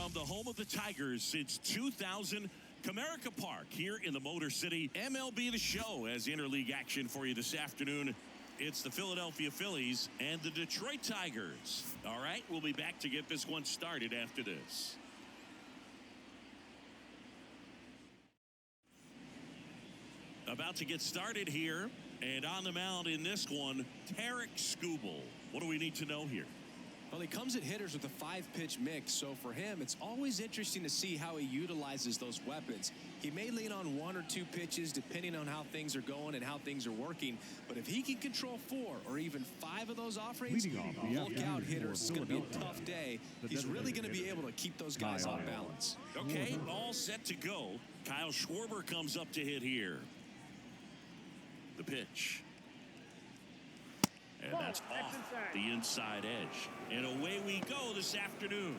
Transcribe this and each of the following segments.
from the home of the Tigers since 2000, Comerica Park here in the Motor City. MLB The Show has interleague action for you this afternoon. It's the Philadelphia Phillies and the Detroit Tigers. All right, we'll be back to get this one started after this. About to get started here, and on the mound in this one, Tarik Skubal. What do we need to know here? Well, he comes at hitters with a 5-pitch mix, so for him, it's always interesting to see how he utilizes those weapons. He may lean on 1 or 2 pitches depending on how things are going and how things are working, but if he can control 4 or even 5 of those offerings, look out, hitters. It's going to be a tough day. He's really going to be able to keep those guys off balance. Okay, all set to go. Kyle Schwarber comes up to hit here. The pitch. And that's off the inside edge. And away we go this afternoon.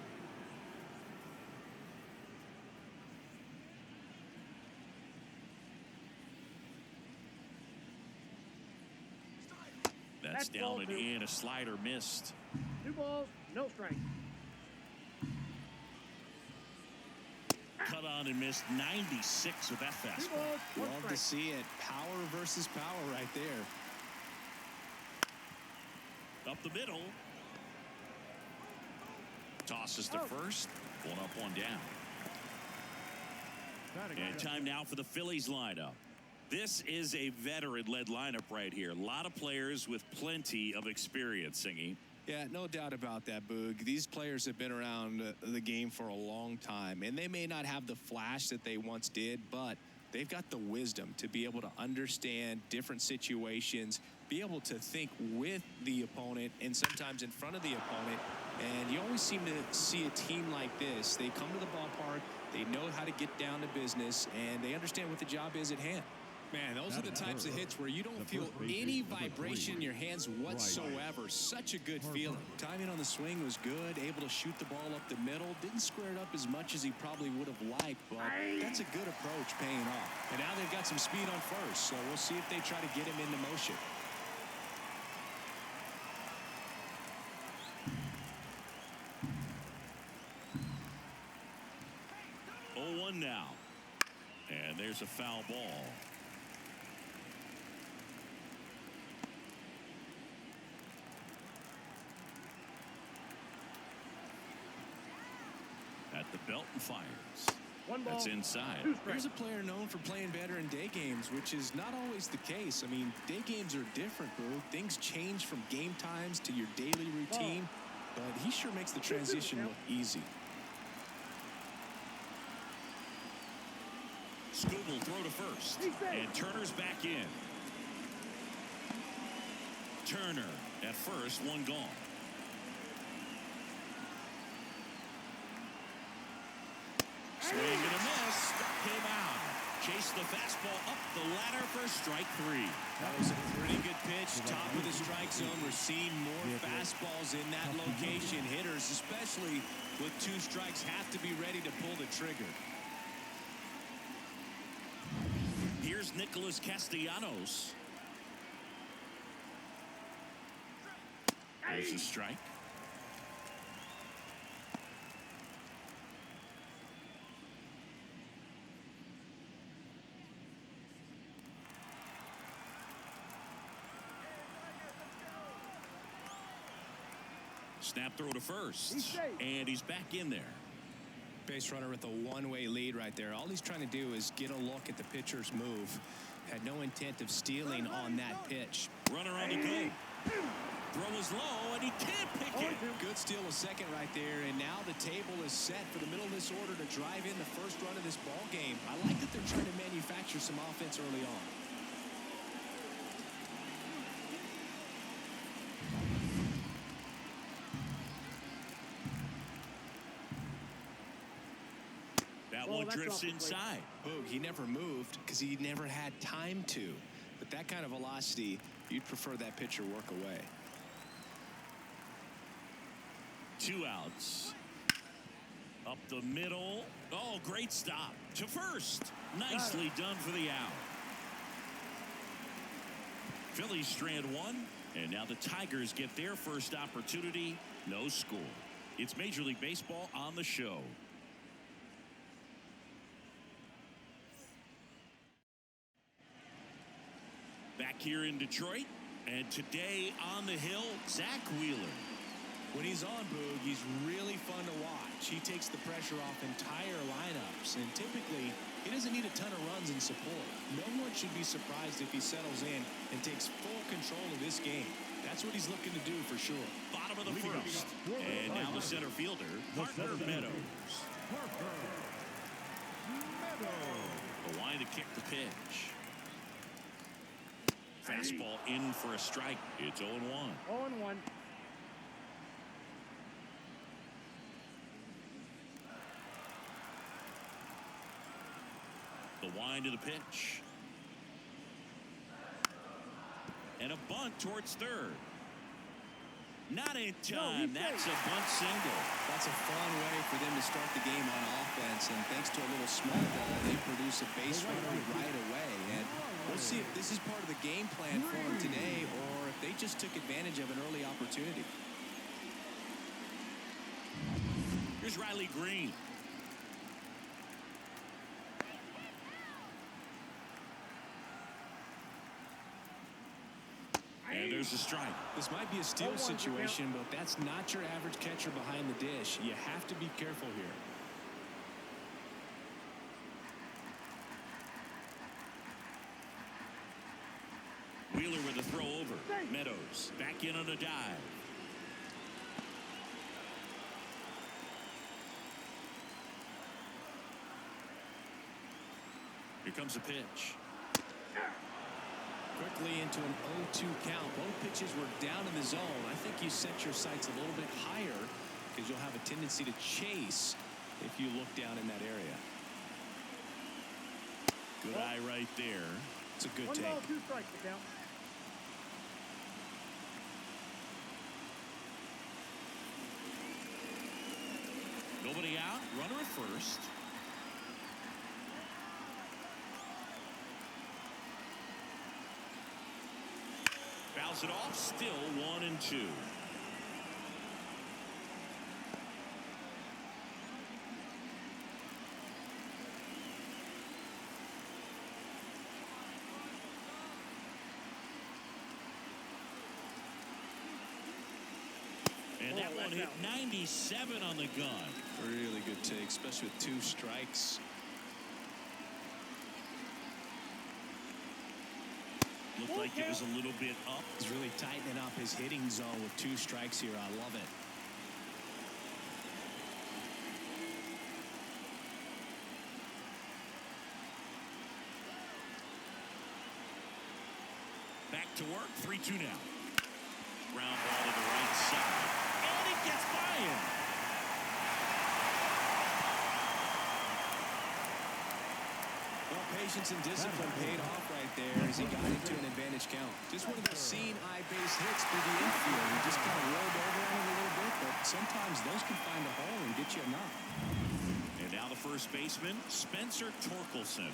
That's down and in. A slider missed. 2 balls, no strike. Cut on and missed. 96 with that fastball. Love to see it. Power versus power right there. Up the middle. Tosses to first. 1 up, 1 down. And time now for the Phillies lineup. This is a veteran-led lineup right here. A lot of players with plenty of experience, Singy. Yeah, no doubt about that, Boog. These players have been around the game for a long time, and they may not have the flash that they once did, but they've got the wisdom to be able to understand different situations, be able to think with the opponent and sometimes in front of the opponent. And you always seem to see a team like this. They come to the ballpark, they know how to get down to business, and they understand what the job is at hand. Man, those are the types of hits where you don't feel any vibration in your hands whatsoever. Such a good feeling. Timing on the swing was good, able to shoot the ball up the middle. Didn't square it up as much as he probably would have liked, but that's a good approach paying off. And now they've got some speed on first, so we'll see if they try to get him into motion. Now. And there's a foul ball. At the belt and fires. 1 ball. That's inside. Here's a player known for playing better in day games, which is not always the case. I mean, day games are different, bro. Things change from game times to your daily routine, but he sure makes the transition look easy. Skubal throw to first, and Turner's back in. Turner at first, 1 gone. Swing and a miss. Struck him out. Chased the fastball up the ladder for strike 3. That was a pretty good pitch. Top of the strike zone. We're seeing more fastballs in that location. Hitters, especially with 2 strikes, have to be ready to pull the trigger. Here's Nicholas Castellanos. There's a strike. Snap throw to first. And he's back in there. Base runner with a 1-way lead right there. All he's trying to do is get a look at the pitcher's move. Had no intent of stealing on that pitch. Runner on the go. Throw is low, and he can't pick it. Good steal a second right there, and now the table is set for the middle of this order to drive in the first run of this ball game. I like that they're trying to manufacture some offense early on. That one drifts inside. Boog, he never moved because he never had time to. But that kind of velocity, you'd prefer that pitcher work away. 2 outs. Up the middle. Oh, great stop. To first. Nicely done for the out. Phillies strand 1. And now the Tigers get their first opportunity. No score. It's Major League Baseball on the show. here in Detroit. And today on the hill, Zach Wheeler. When he's on, Boog, he's really fun to watch. He takes the pressure off entire lineups, and typically he doesn't need a ton of runs and support. No one should be surprised if he settles in and takes full control of this game. That's what he's looking to do for sure. Bottom of the first. And now the center fielder, Parker Meadows. The line to kick the pitch. Fastball in for a strike. It's 0-1. 0-1. The wind to the pitch. And a bunt towards third. Not in time. That's a bunt single. That's a fun way for them to start the game on offense. And thanks to a little small ball, they produce a base runner right away. And we'll see if this is part of the game plan for them today or if they just took advantage of an early opportunity. Here's Riley Green. And there's a strike. This might be a steal situation, but that's not your average catcher behind the dish. You have to be careful here. Wheeler with a throw over. Meadows back in on a dive. Here comes a pitch. Quickly into an 0-2 count. Both pitches were down in the zone. I think you set your sights a little bit higher because you'll have a tendency to chase if you look down in that area. Good eye right there. It's a good 1 take. ball, 2 strikes to count. Nobody out. Runner at first. Fouls it off. Still 1-2. And that one hit 97 on the gun. Really good take, especially with 2 strikes. Looked like it was a little bit up. He's really tightening up his hitting zone with 2 strikes here. I love it. Back to work. 3-2 now. Ground ball to the right side. And it gets by him. Well, patience and discipline paid off right there as he got into an advantage count. Just one of those seeing eye base hits through the infield. He just kind of rolled over on it a little bit, but sometimes those can find a hole and get you a knock. And now the first baseman, Spencer Torkelson.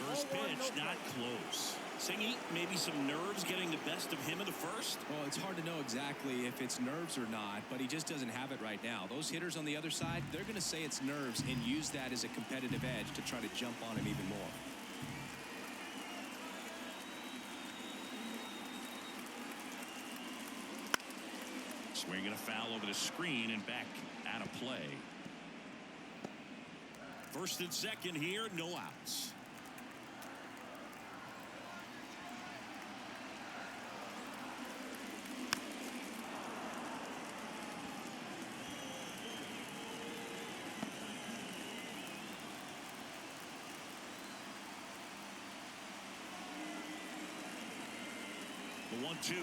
First pitch, not close. Singy, maybe some nerves getting the best of him in the first. Well, it's hard to know exactly if it's nerves or not, but he just doesn't have it right now. Those hitters on the other side, they're going to say it's nerves and use that as a competitive edge to try to jump on him even more. Swinging a foul over the screen and back out of play. First and second here, no outs. The 1-2.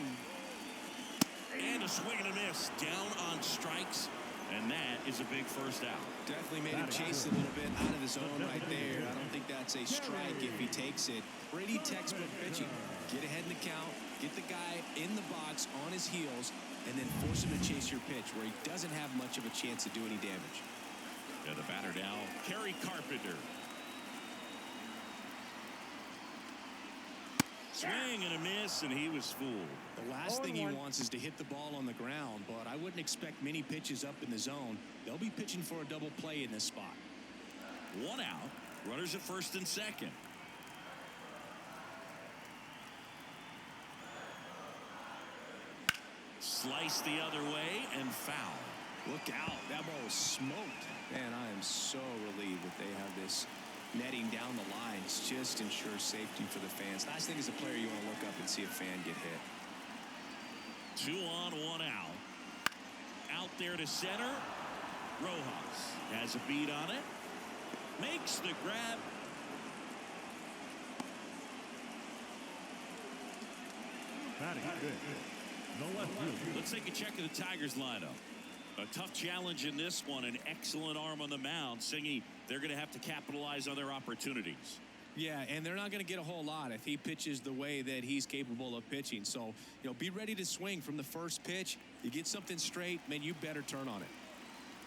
And a swing and a miss. Down on strikes. And that is a big first out. Definitely made him chase a little bit out of the zone right there. I don't think that's a strike if he takes it. Pretty textbook pitching. Get ahead in the count, get the guy in the box on his heels, and then force him to chase your pitch where he doesn't have much of a chance to do any damage. Yeah, the batter now, Kerry Carpenter. Swing and a miss, and he was fooled. The last thing he wants is to hit the ball on the ground, but I wouldn't expect many pitches up in the zone. They'll be pitching for a double play in this spot. One out. Runners at first and second. Slice the other way and foul. Look out. That ball was smoked. Man, I am so relieved that they have this netting down the lines. Just ensures safety for the fans. Last thing as a player, you want to look up and see a fan get hit. 2 on, 1 out. Out there to center. Rojas has a beat on it. Makes the grab. Batting good. No left field. Let's take a check of the Tigers lineup. A tough challenge in this one. An excellent arm on the mound. Singy, they're going to have to capitalize on their opportunities. Yeah, and they're not going to get a whole lot if he pitches the way that he's capable of pitching. So, be ready to swing from the first pitch. You get something straight, man, you better turn on it.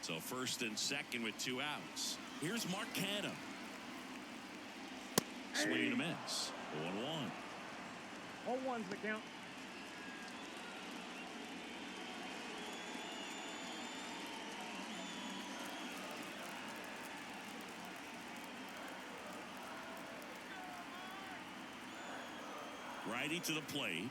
So first and second with 2 outs. Here's Mark Canham. Swing and a miss. 1-1. All ones the count. Righty to the plate.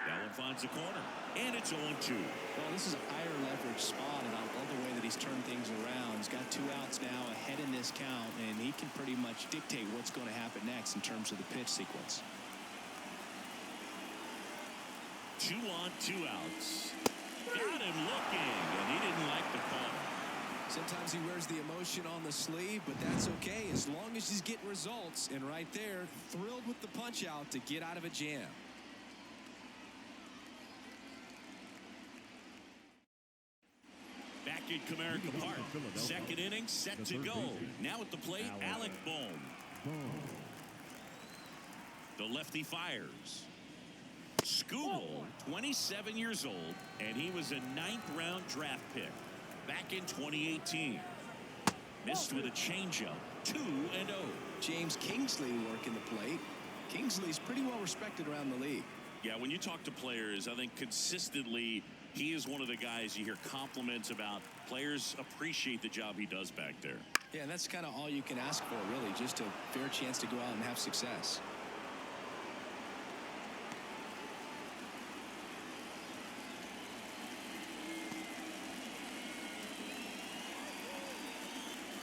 That one finds the corner. And it's 0-2. Well, this is a higher leverage spot, and I love the way that he's turned things around. He's got 2 outs now ahead in this count, and he can pretty much dictate what's going to happen next in terms of the pitch sequence. 2 on, 2 outs. Got him looking, and he didn't like the call. Sometimes he wears the emotion on the sleeve, but that's okay as long as he's getting results. And right there, thrilled with the punch out to get out of a jam. Back at Comerica Park. Second inning set to go. Now at the plate, Alec Bohm. The lefty fires. Skubal, 27 years old, and he was a 9th-round draft pick back in 2018. Missed with a changeup, 2-0. James Kingsley working the plate. Kingsley's pretty well respected around the league. Yeah, when you talk to players, I think consistently he is one of the guys you hear compliments about. Players appreciate the job he does back there. Yeah, and that's kind of all you can ask for, really, just a fair chance to go out and have success.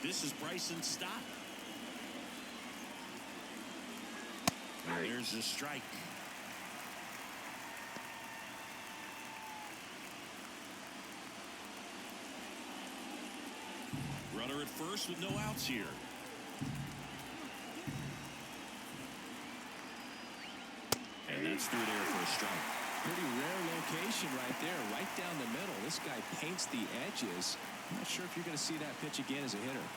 This is Bryson Stott. And there's a strike. Runner at first with no outs here. And that's through there for a strike. Pretty rare location right there, right down the middle. This guy paints the edges. I'm not sure if you're going to see that pitch again as a hitter.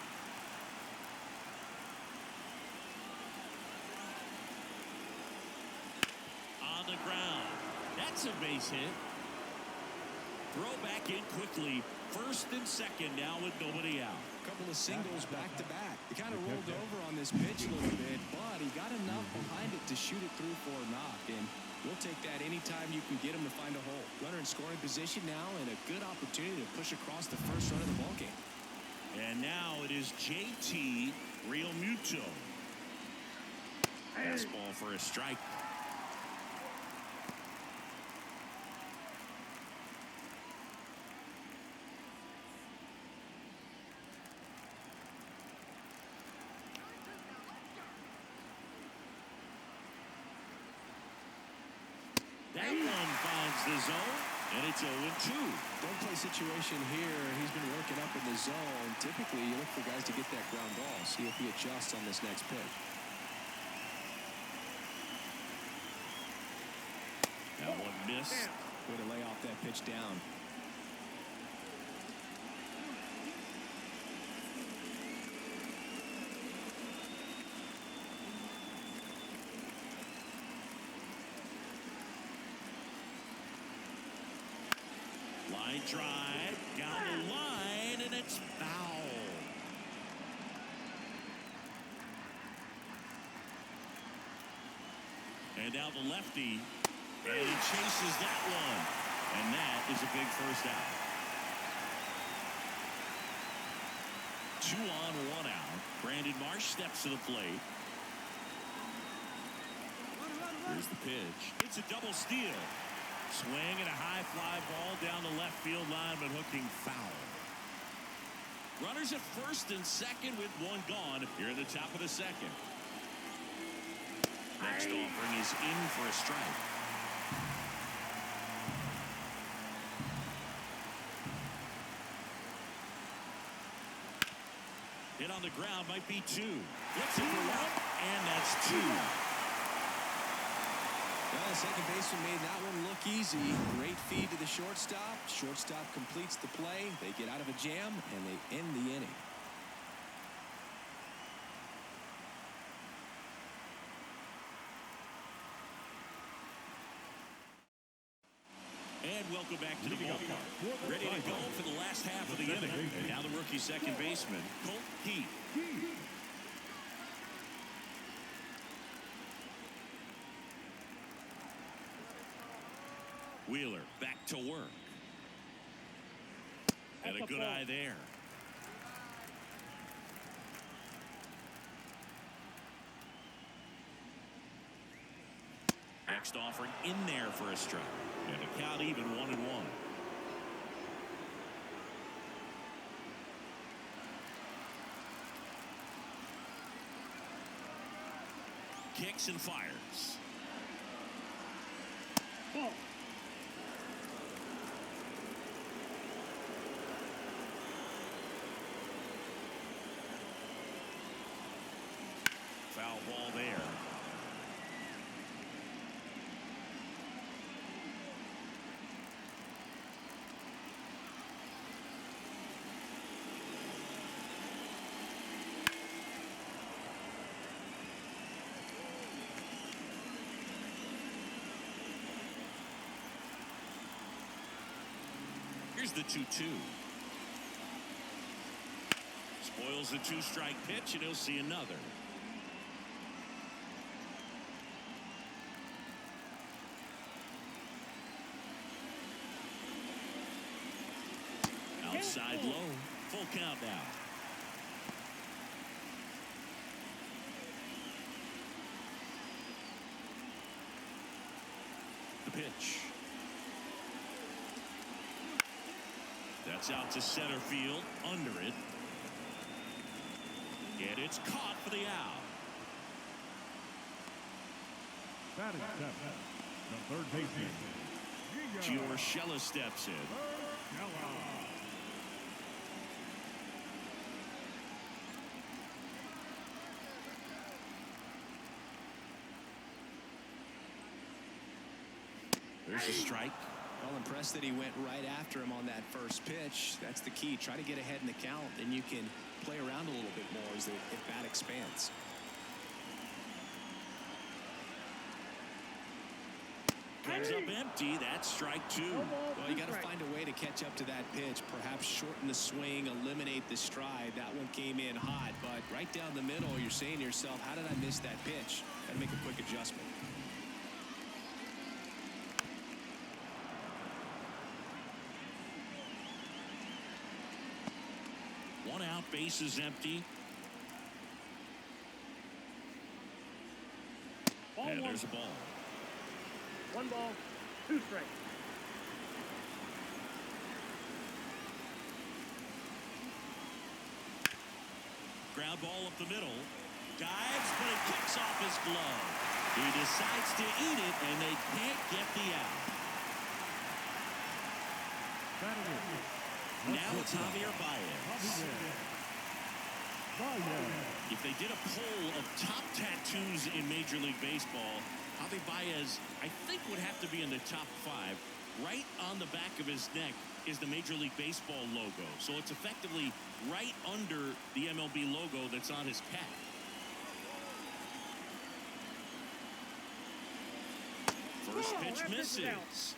On the ground. That's a base hit. Throw back in quickly. First and second now with nobody out. A couple of singles back to back. He kind of rolled over on this pitch a little bit, but he got enough behind it to shoot it through for a knock. And we'll take that anytime you can get him to find a hole. Runner in scoring position now, and a good opportunity to push across the first run of the ballgame. And now it is JT Realmuto. Fastball for a strike. That one finds the zone, and it's 0-2. Don't play situation here. He's been working up in the zone. Typically, you look for guys to get that ground ball. See if he adjusts on this next pitch. That one missed. Way to lay off that pitch down. Line drive, down the line, and it's foul. And now the lefty, and he chases that one. And that is a big first out. 2 on, 1 out. Brandon Marsh steps to the plate. Here's the pitch. It's a double steal. Swing and a high fly ball down the left field line, but hooking foul. Runners at first and second with one gone here at the top of the second. Next offering is in for a strike. Hit on the ground, might be two. Flips it for one, and that's two. Well, the second baseman made that one look easy. Great feed to the shortstop. Shortstop completes the play. They get out of a jam, and they end the inning. And welcome back to the ballpark. Ready to go for the last half of the inning. And now the rookie second baseman, Colt Heath. Wheeler back to work. And a good eye there. Next offering in there for a strike. And a count even 1-1. Kicks and fires. Ball. Foul ball there. Here's the 2-2. Spoils the two-strike pitch, and he'll see another. Outside low. Full count now. The pitch. That's out to center field, under it. And it's caught for the out. Batting seven, the third baseman, Urshela steps in. There's a strike. Well, impressed that he went right after him on that first pitch. That's the key. Try to get ahead in the count, then you can play around a little bit more as the at-bat expands. Comes up empty. That's strike two. Well, you got to find a way to catch up to that pitch. Perhaps shorten the swing, eliminate the stride. That one came in hot, but right down the middle, you're saying to yourself, how did I miss that pitch? Got to make a quick adjustment. One out, base is empty. And there's a ball. 1 ball, 2 strikes. Ground ball up the middle. Dives, but it kicks off his glove. He decides to eat it, and they can't get the out. Now it's Javier Baez. If they did a poll of top tattoos in Major League Baseball, Javi Baez, I think, would have to be in the top 5. Right on the back of his neck is the Major League Baseball logo. So it's effectively right under the MLB logo that's on his cap. First pitch misses.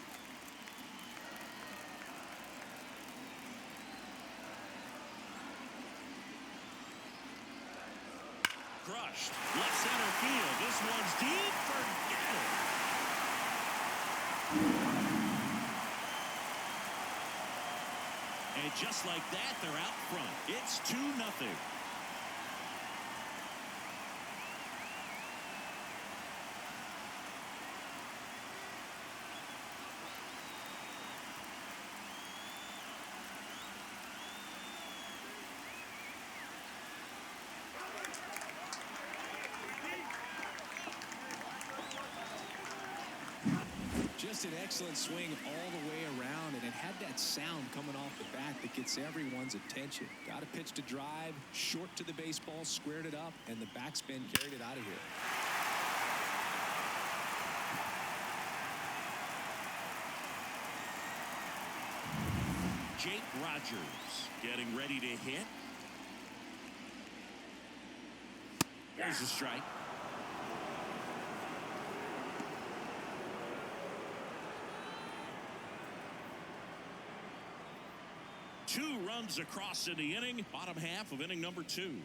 Crushed. Left center field. This one's deep. Forget it. And just like that, they're out front. It's 2-0. Just an excellent swing all the way around, and it had that sound coming off the bat that gets everyone's attention. Got a pitch to drive, short to the baseball, squared it up, and the backspin carried it out of here. Jake Rogers getting ready to hit. There's a strike. Two runs across in the inning. Bottom half of inning number 2.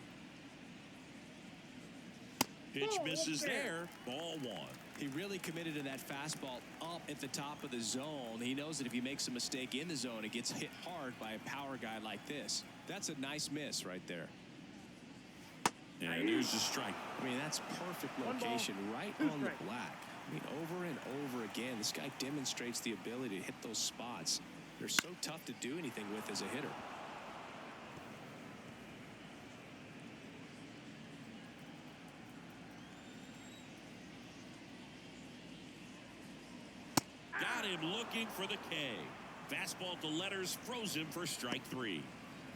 Pitch misses there. Ball 1. He really committed to that fastball up at the top of the zone. He knows that if he makes a mistake in the zone, it gets hit hard by a power guy like this. That's a nice miss right there. And there's the strike. I mean, that's perfect location right on the black. I mean, over and over again, this guy demonstrates the ability to hit those spots. They're so tough to do anything with as a hitter. Got him looking for the K. Fastball to letters froze him for strike 3.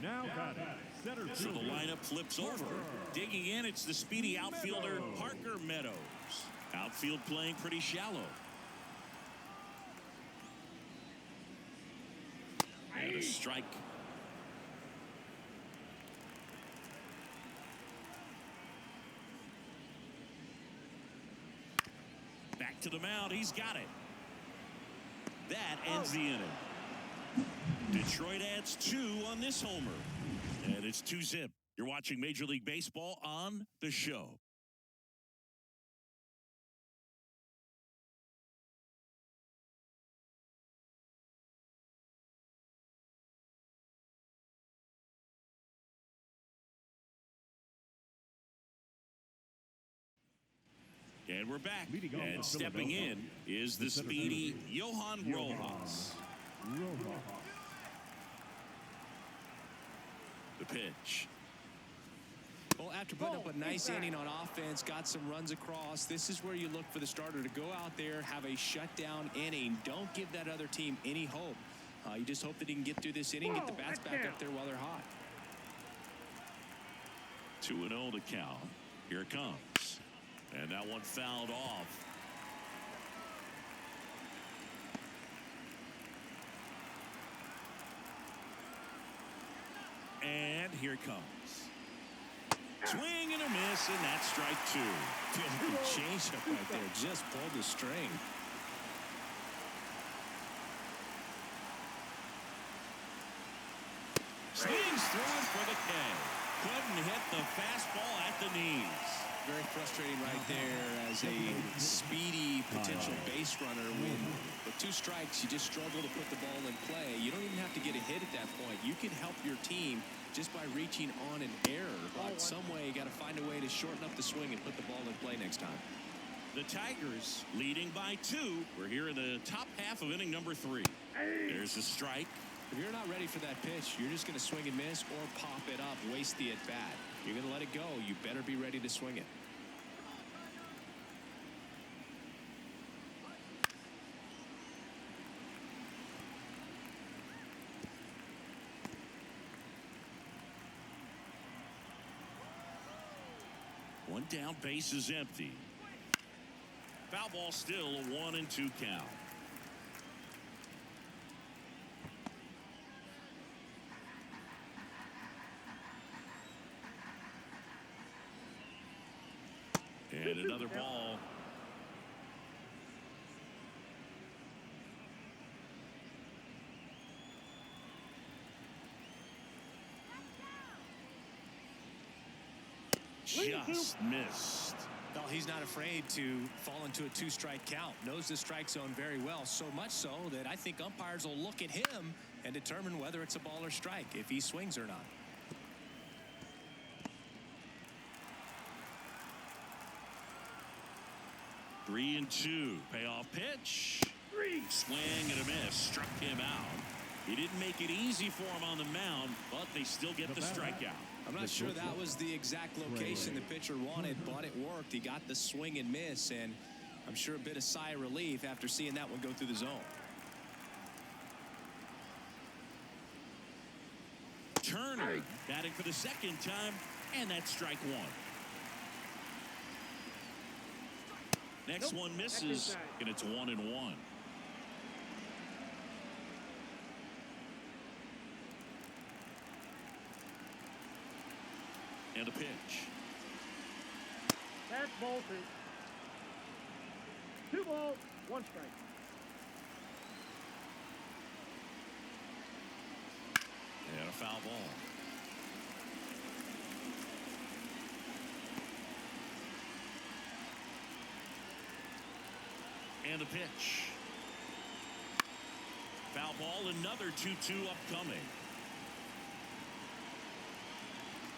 Now got it. Center So the lineup flips over. Digging in, it's the speedy outfielder Parker Meadows. Outfield playing pretty shallow. And a strike. Back to the mound. He's got it. That ends the inning. Detroit adds 2 on this homer. And it's 2-zip. You're watching Major League Baseball on The Show. And we're back. And stepping in is the speedy Johan Rojas. The pitch. Well, after putting up a nice inning on offense, got some runs across, this is where you look for the starter to go out there, have a shutdown inning. Don't give that other team any hope. You just hope that he can get through this inning, get the bats back up there while they're hot. 2-0 to count. Here it comes. And that one fouled off. And here it comes. Swing and a miss, and that's strike 2. Good changeup right there. Just pulled the string. Swings through for the K. Couldn't hit the fastball at the knees. Very frustrating right there as a speedy potential base runner. When with 2 strikes, you just struggle to put the ball in play. You don't even have to get a hit at that point. You can help your team just by reaching on an error. But some way, you got to find a way to shorten up the swing and put the ball in play next time. The Tigers leading by 2. We're here in the top half of inning number 3. There's a strike. If you're not ready for that pitch, you're just going to swing and miss or pop it up, waste the at-bat. You're going to let it go. You better be ready to swing it. One down, base is empty. Foul ball still a 1-2 count. And another ball. Just missed. Well, he's not afraid to fall into a 2-strike count. Knows the strike zone very well, so much so that I think umpires will look at him and determine whether it's a ball or strike, if he swings or not. Three and 2. Payoff pitch. Swing and a miss. Struck him out. He didn't make it easy for him on the mound, but they still get the strikeout. I'm not sure that was the exact location the pitcher wanted, but it worked. He got the swing and miss, and I'm sure a bit of sigh of relief after seeing that one go through the zone. Turner batting for the second time, and that's strike one. Next one misses, and it's 1-1. And a pitch. That's ball two. 2 balls, 1 strike. And a foul ball. And a pitch. Foul ball, another 2-2 upcoming.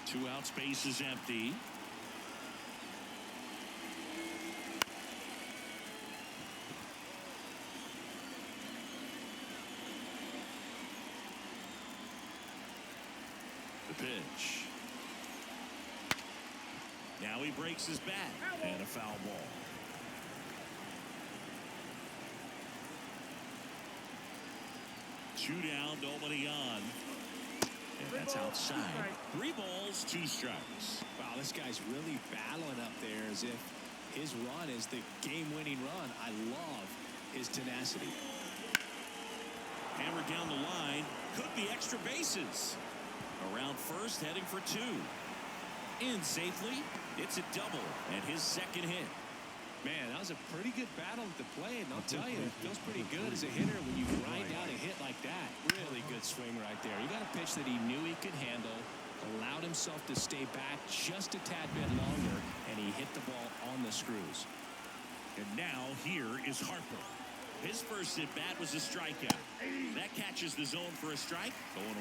2 outs, base is empty. The pitch. Now he breaks his bat, and a foul ball. Two down, nobody on. And that's outside. 3 balls, 2 strikes. Wow, this guy's really battling up there as if his run is the game-winning run. I love his tenacity. Hammered down the line. Could be extra bases. Around first, heading for 2. In safely. It's a double and his second hit. Man, that was a pretty good battle at the plate, and I'll tell you, it feels pretty good as a hitter when you grind out a hit like that. Really good swing right there. He got a pitch that he knew he could handle, allowed himself to stay back just a tad bit longer, and he hit the ball on the screws. And now here is Harper. His first at bat was a strikeout. That catches the zone for a strike. 0-1.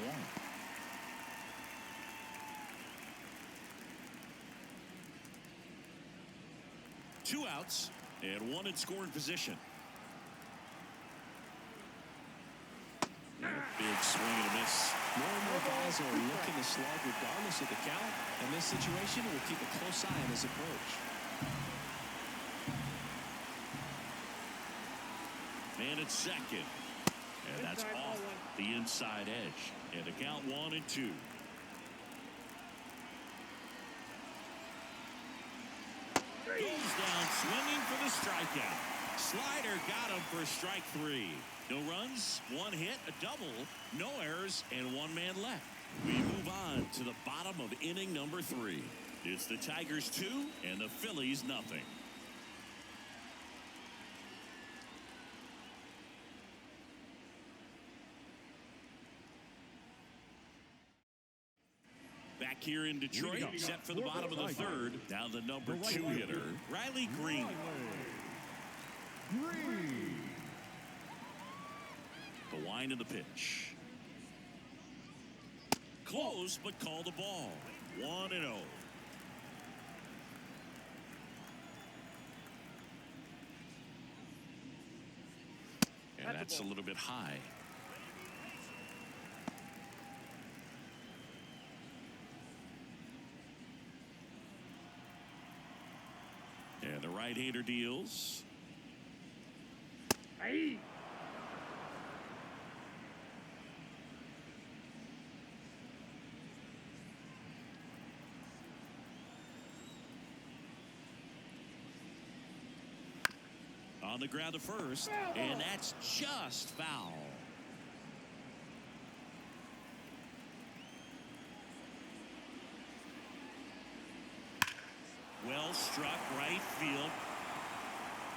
Two outs and 1 in scoring position. Big swing and a miss. More and more guys are looking to slug regardless of the count. In this situation, we'll keep a close eye on his approach. And it's second. And that's off the inside edge. And the count 1-2. Goes down swinging for the strikeout. Slider got him for strike 3. No runs, 1 hit, a double, no errors, and 1 man left. We move on to the bottom of inning number 3. It's the Tigers 2 and the Phillies nothing. Back here in Detroit, set for the bottom of the 3rd. Now the number 2 hitter, Riley Green. The wind of the pitch. Close, but call the ball. 1-0. And that's a little bit high. And the right-hander deals. Hey. On the ground to first, and that's just foul. Well struck, right field.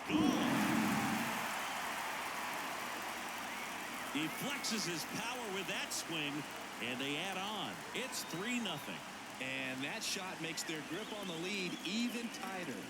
Gone. He flexes his power with that swing, and they add on. It's 3-0. And that shot makes their grip on the lead even tighter.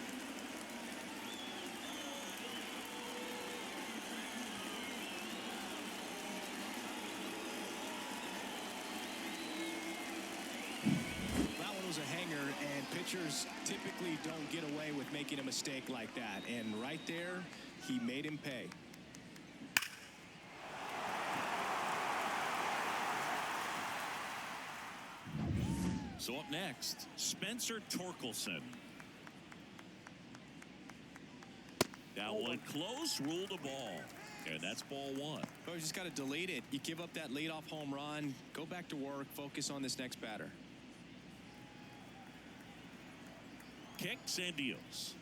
A hanger, and pitchers typically don't get away with making a mistake like that, and right there he made him pay. So up next, Spencer Torkelson. That one close, ruled a ball. And that's ball one. Oh, you just got to delete it. You give up that leadoff home run. Go back to work. Focus on this next batter. Kicks and deals.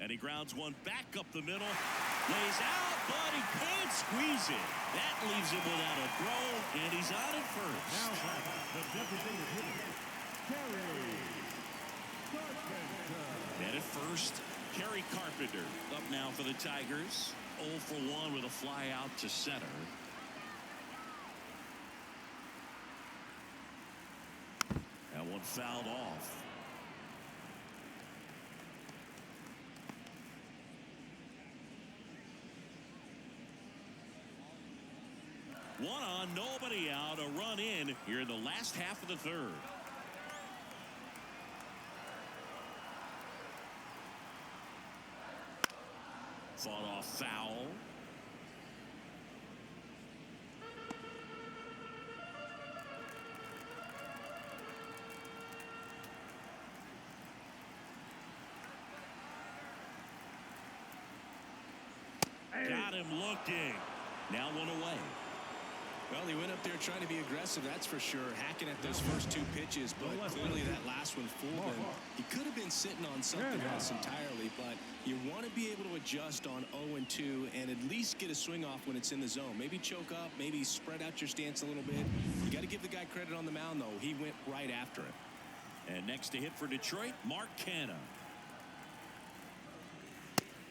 And he grounds one back up the middle. Lays out, but he can't squeeze it. That leaves him without a throw, and he's on at first. Now the designated hitter, Kerry Carpenter. And at first, Kerry Carpenter up now for the Tigers. 0 for 1 with a fly out to center. That one fouled off. One on, nobody out, a run in here in the last half of the third. Fought off foul. Got him looking. Now one away. Well, he went up there trying to be aggressive, that's for sure, hacking at those first two pitches, but clearly that last one fooled him. He could have been sitting on something else entirely, but you want to be able to adjust on 0-2 and at least get a swing off when it's in the zone. Maybe choke up, maybe spread out your stance a little bit. You got to give the guy credit on the mound, though. He went right after it. And next to hit for Detroit, Mark Canha.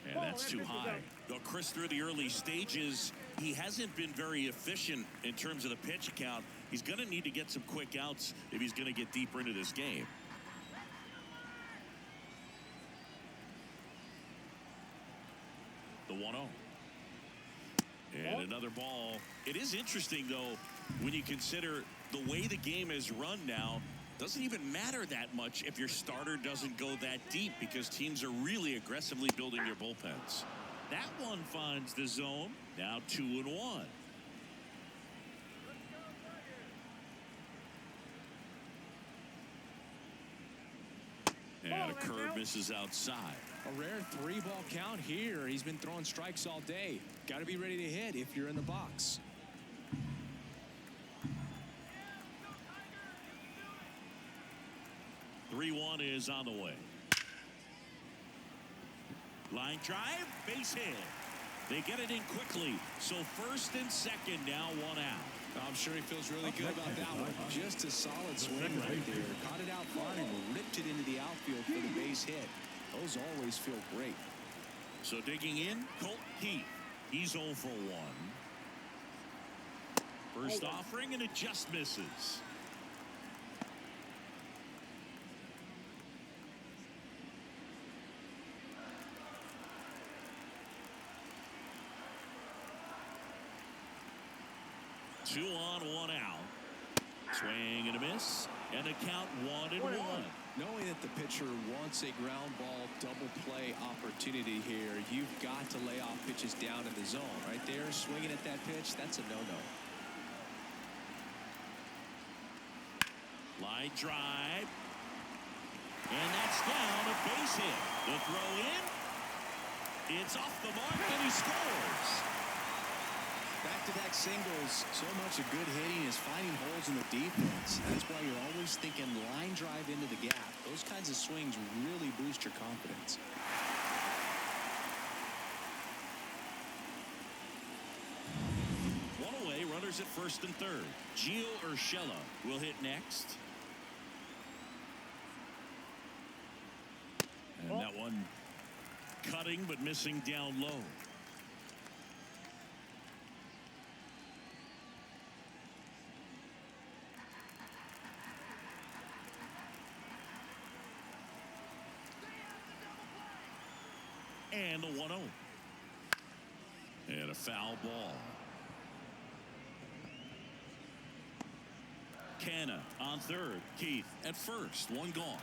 And that's too high. Though Chris, through the early stages, he hasn't been very efficient in terms of the pitch count. He's going to need to get some quick outs if he's going to get deeper into this game. The 1-0. And another ball. It is interesting, though, when you consider the way the game is run now. Doesn't even matter that much if your starter doesn't go that deep because teams are really aggressively building their bullpens. That one finds the zone. Now 2-1. And a curve misses outside. A rare 3-ball count here. He's been throwing strikes all day. Got to be ready to hit if you're in the box. Is on the way. Line drive, base hit. They get it in quickly. So first and second, now one out. I'm sure he feels really good about that one. Just a solid swing right there. Caught it out far and ripped it into the outfield for the base hit. Those always feel great. So digging in, Colt Keith. He's 0 for 1. First offering, and it just misses. Two on, one out. Swing and a miss. And a count 1-1. Knowing that the pitcher wants a ground ball double play opportunity here, you've got to lay off pitches down in the zone. Right there, swinging at that pitch, that's a no-no. Line drive. And that's down, a base hit. The throw in. It's off the mark, and he scores. Back-to-back singles. So much of good hitting is finding holes in the defense. That's why you're always thinking line drive into the gap. Those kinds of swings really boost your confidence. One away, runners at first and third. Gio Urshela will hit next. And that one cutting but missing down low. And the 1-0. And a foul ball. Canha on third. Keith at first. One gone.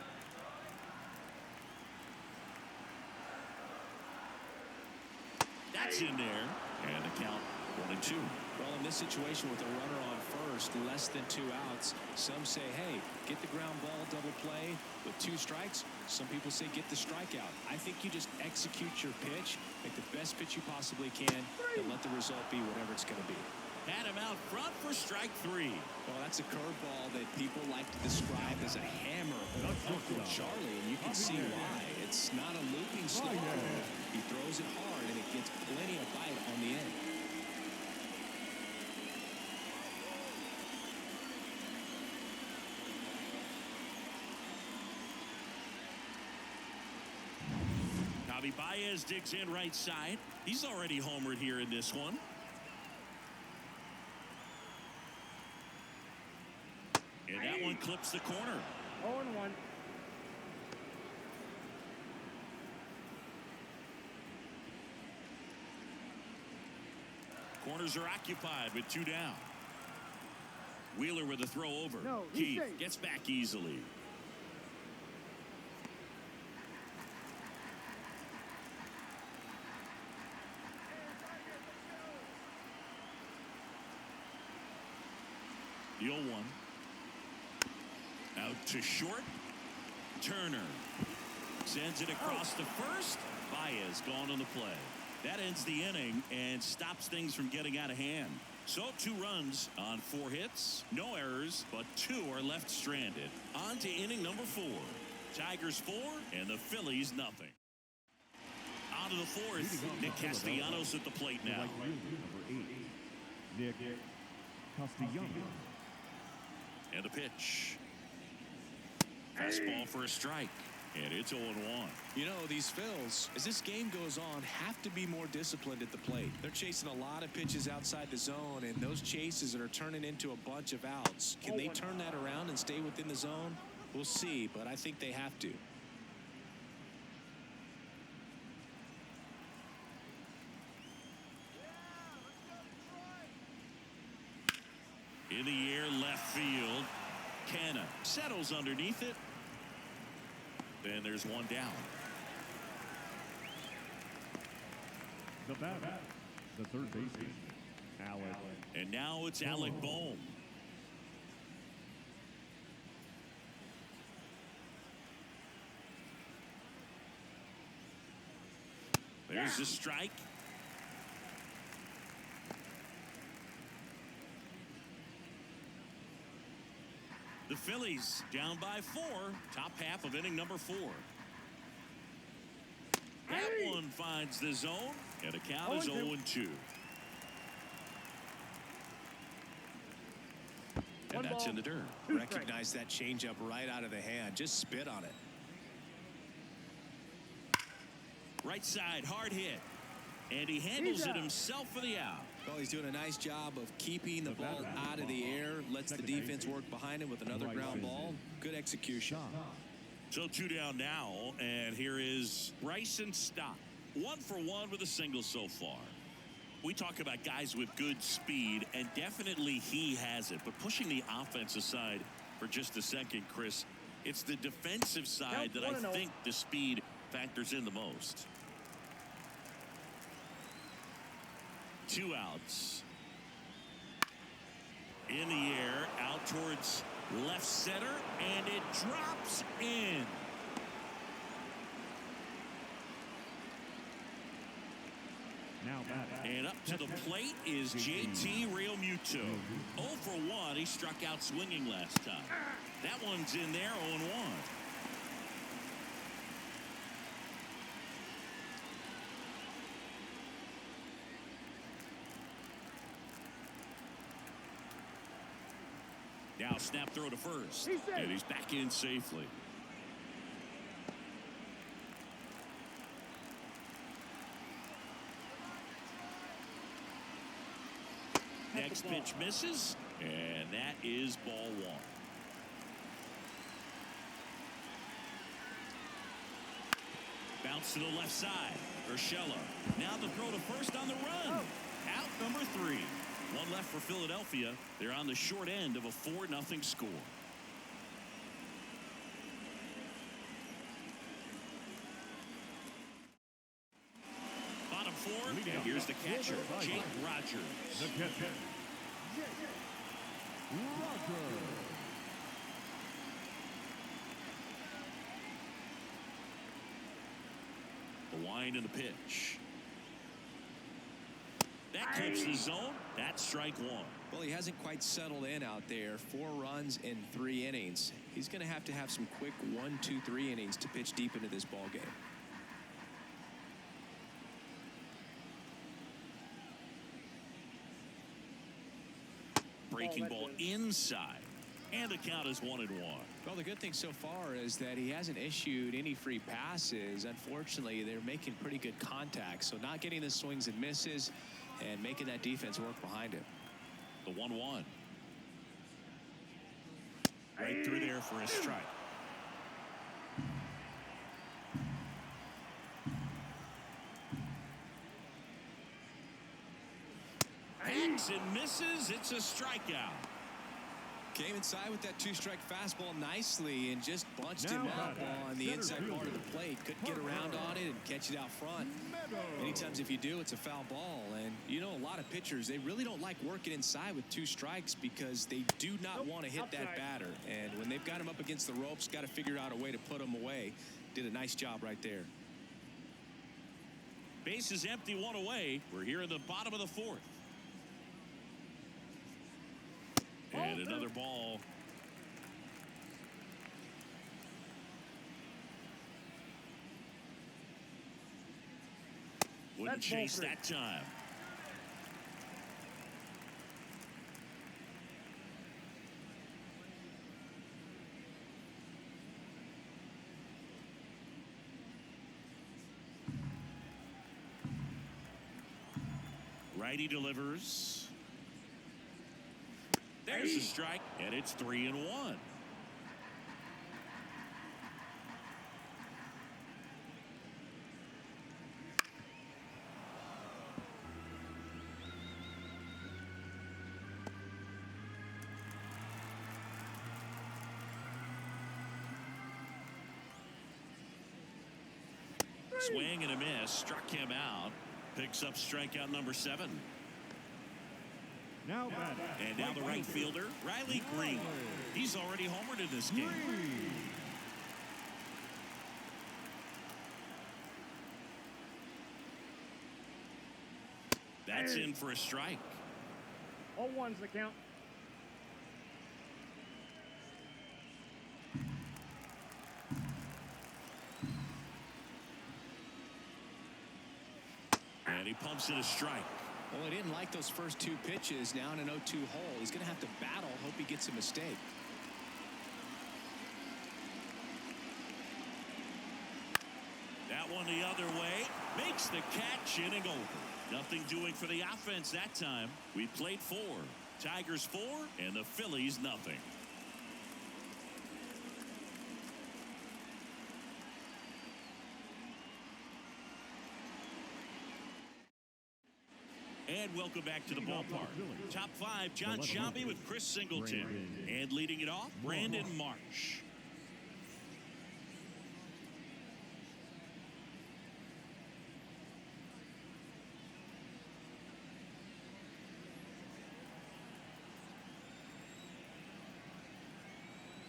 That's in there. And the count 1-2. Well, in this situation with a runner on first, less than 2 outs, some say, hey, get the ground ball, double play with 2 strikes. Some people say get the strikeout. I think you just execute your pitch, make the best pitch you possibly can, and let the result be whatever it's going to be. Had him out front for strike 3. Well, that's a curveball that people like to describe as a hammer or Uncle Charlie, and you can see why. It's not a looping slow curve. He throws it hard, and it gets plenty of bite on the end. Javi Baez digs in right side. He's already homered here in this one. And that one clips the corner. 0-1. Corners are occupied with 2 down. Wheeler with a throw over. No, Keith safe. gets back easily. The 0-1. Out to short. Turner sends it across to first. Baez gone on the play. That ends the inning and stops things from getting out of hand. So 2 runs on 4 hits. No errors, but 2 are left stranded. On to inning number 4. Tigers 4 and the Phillies nothing. On to the 4th. Nick Castellanos at the plate now. Number 8, Nick Castellanos. And the pitch. Fastball for a strike. And it's 0-1. You know, these Phils, as this game goes on, have to be more disciplined at the plate. They're chasing a lot of pitches outside the zone, and those chases are turning into a bunch of outs. Can they turn that around and stay within the zone? We'll see, but I think they have to. In the air, left field. Canna settles underneath it. Then there's 1 down. The batter, the third baseman, Alec. And now it's Alec Bohm. There's the strike. The Phillies down by 4. Top half of inning number 4. That one finds the zone, and the count is 0-2. And that's in the dirt. Recognize that changeup right out of the hand. Just spit on it. Right side, hard hit. And he handles it himself for the out. Well, he's doing a nice job of keeping the ball out of the air. Lets the defense work behind him with another ground ball. Good execution. So 2 down now, and here is Bryson Stott. 1 for 1 with a single so far. We talk about guys with good speed, and definitely he has it. But pushing the offense aside for just a second, Chris, it's the defensive side that I think the speed factors in the most. 2 outs. In the air, out towards left center, and it drops in. Now batting. And up to the plate is JT Realmuto. 0 for 1. He struck out swinging last time. That one's in there, 0-1. Now snap throw to first. And he's back in safely. Next pitch misses. And that is ball 1. Bounce to the left side. Urshela. Now the throw to first on the run. Out number 3. 1 left for Philadelphia. They're on the short end of a 4-0 score. Bottom 4. And here's Here's the catcher, Jake Rogers. The catcher, Jake Rogers. The wind and the pitch. That clips the zone. That's strike one. Well, he hasn't quite settled in out there. 4 runs in 3 innings. He's going to have some quick 1, 2, 3 innings to pitch deep into this ball game. Breaking ball inside. And the count is 1-1. Well, the good thing so far is that he hasn't issued any free passes. Unfortunately, they're making pretty good contact. So not getting the swings and misses and making that defense work behind him. The 1-1. Right through there for a strike. Hacks and misses. It's a strikeout. Came inside with that 2-strike fastball nicely and just bunched him up on the inside part of the plate. Couldn't get around on it and catch it out front. Many times if you do, it's a foul ball. And you know, a lot of pitchers, they really don't like working inside with 2 strikes because they do not want to hit that batter. And when they've got him up against the ropes, got to figure out a way to put him away. Did a nice job right there. Base is empty, 1 away. We're here in the bottom of the 4th. And another ball. Wouldn't chase that time. Righty delivers. There's a strike, and it's 3-1. Swing and a miss, struck him out. Picks up strikeout number 7. Now batting. And now the right fielder, Riley Green. He's already homered in this game. That's in for a strike. 0-1's the count. And he pumps in a strike. Well, he didn't like those first 2 pitches. Now in an 0-2 hole. He's going to have to battle. Hope he gets a mistake. That one the other way. Makes the catch, inning over. Nothing doing for the offense that time. We played 4. Tigers 4 and the Phillies nothing. And welcome back to the ballpark. Top 5, John Shelby with Chris Singleton. And leading it off, Brandon Marsh.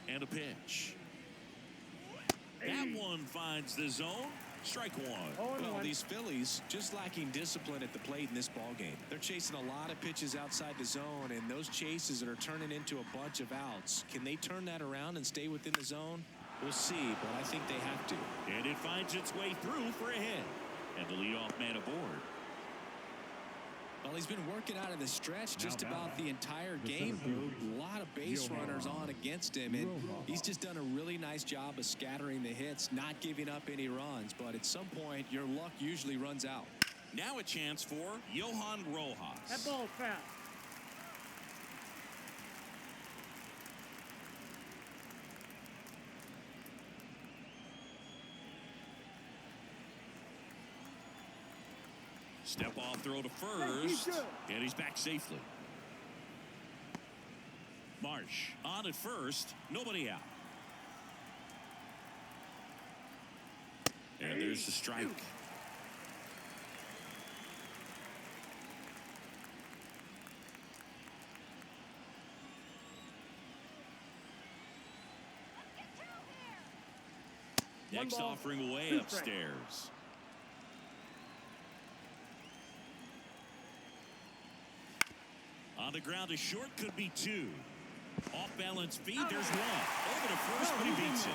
And a pitch. That one finds the zone. Strike 1. Well, these Phillies just lacking discipline at the plate in this ball game. They're chasing a lot of pitches outside the zone, and those chases that are turning into a bunch of outs. Can they turn that around and stay within the zone? We'll see, but I think they have to. And it finds its way through for a hit. And the leadoff man aboard. Well, he's been working out of the stretch just about the entire game. A lot of base runners on against him, and he's just done a really nice job of scattering the hits, not giving up any runs. But at some point, your luck usually runs out. Now a chance for Johan Rojas. That ball's fast. Step off throw to first, and he's back safely. Marsh on at first, nobody out. And there's the strike. Next ball, offering way 2 strikes. upstairs. On the ground, a short could be 2. Off balance feed, there's 1. Over to first, but he beats it.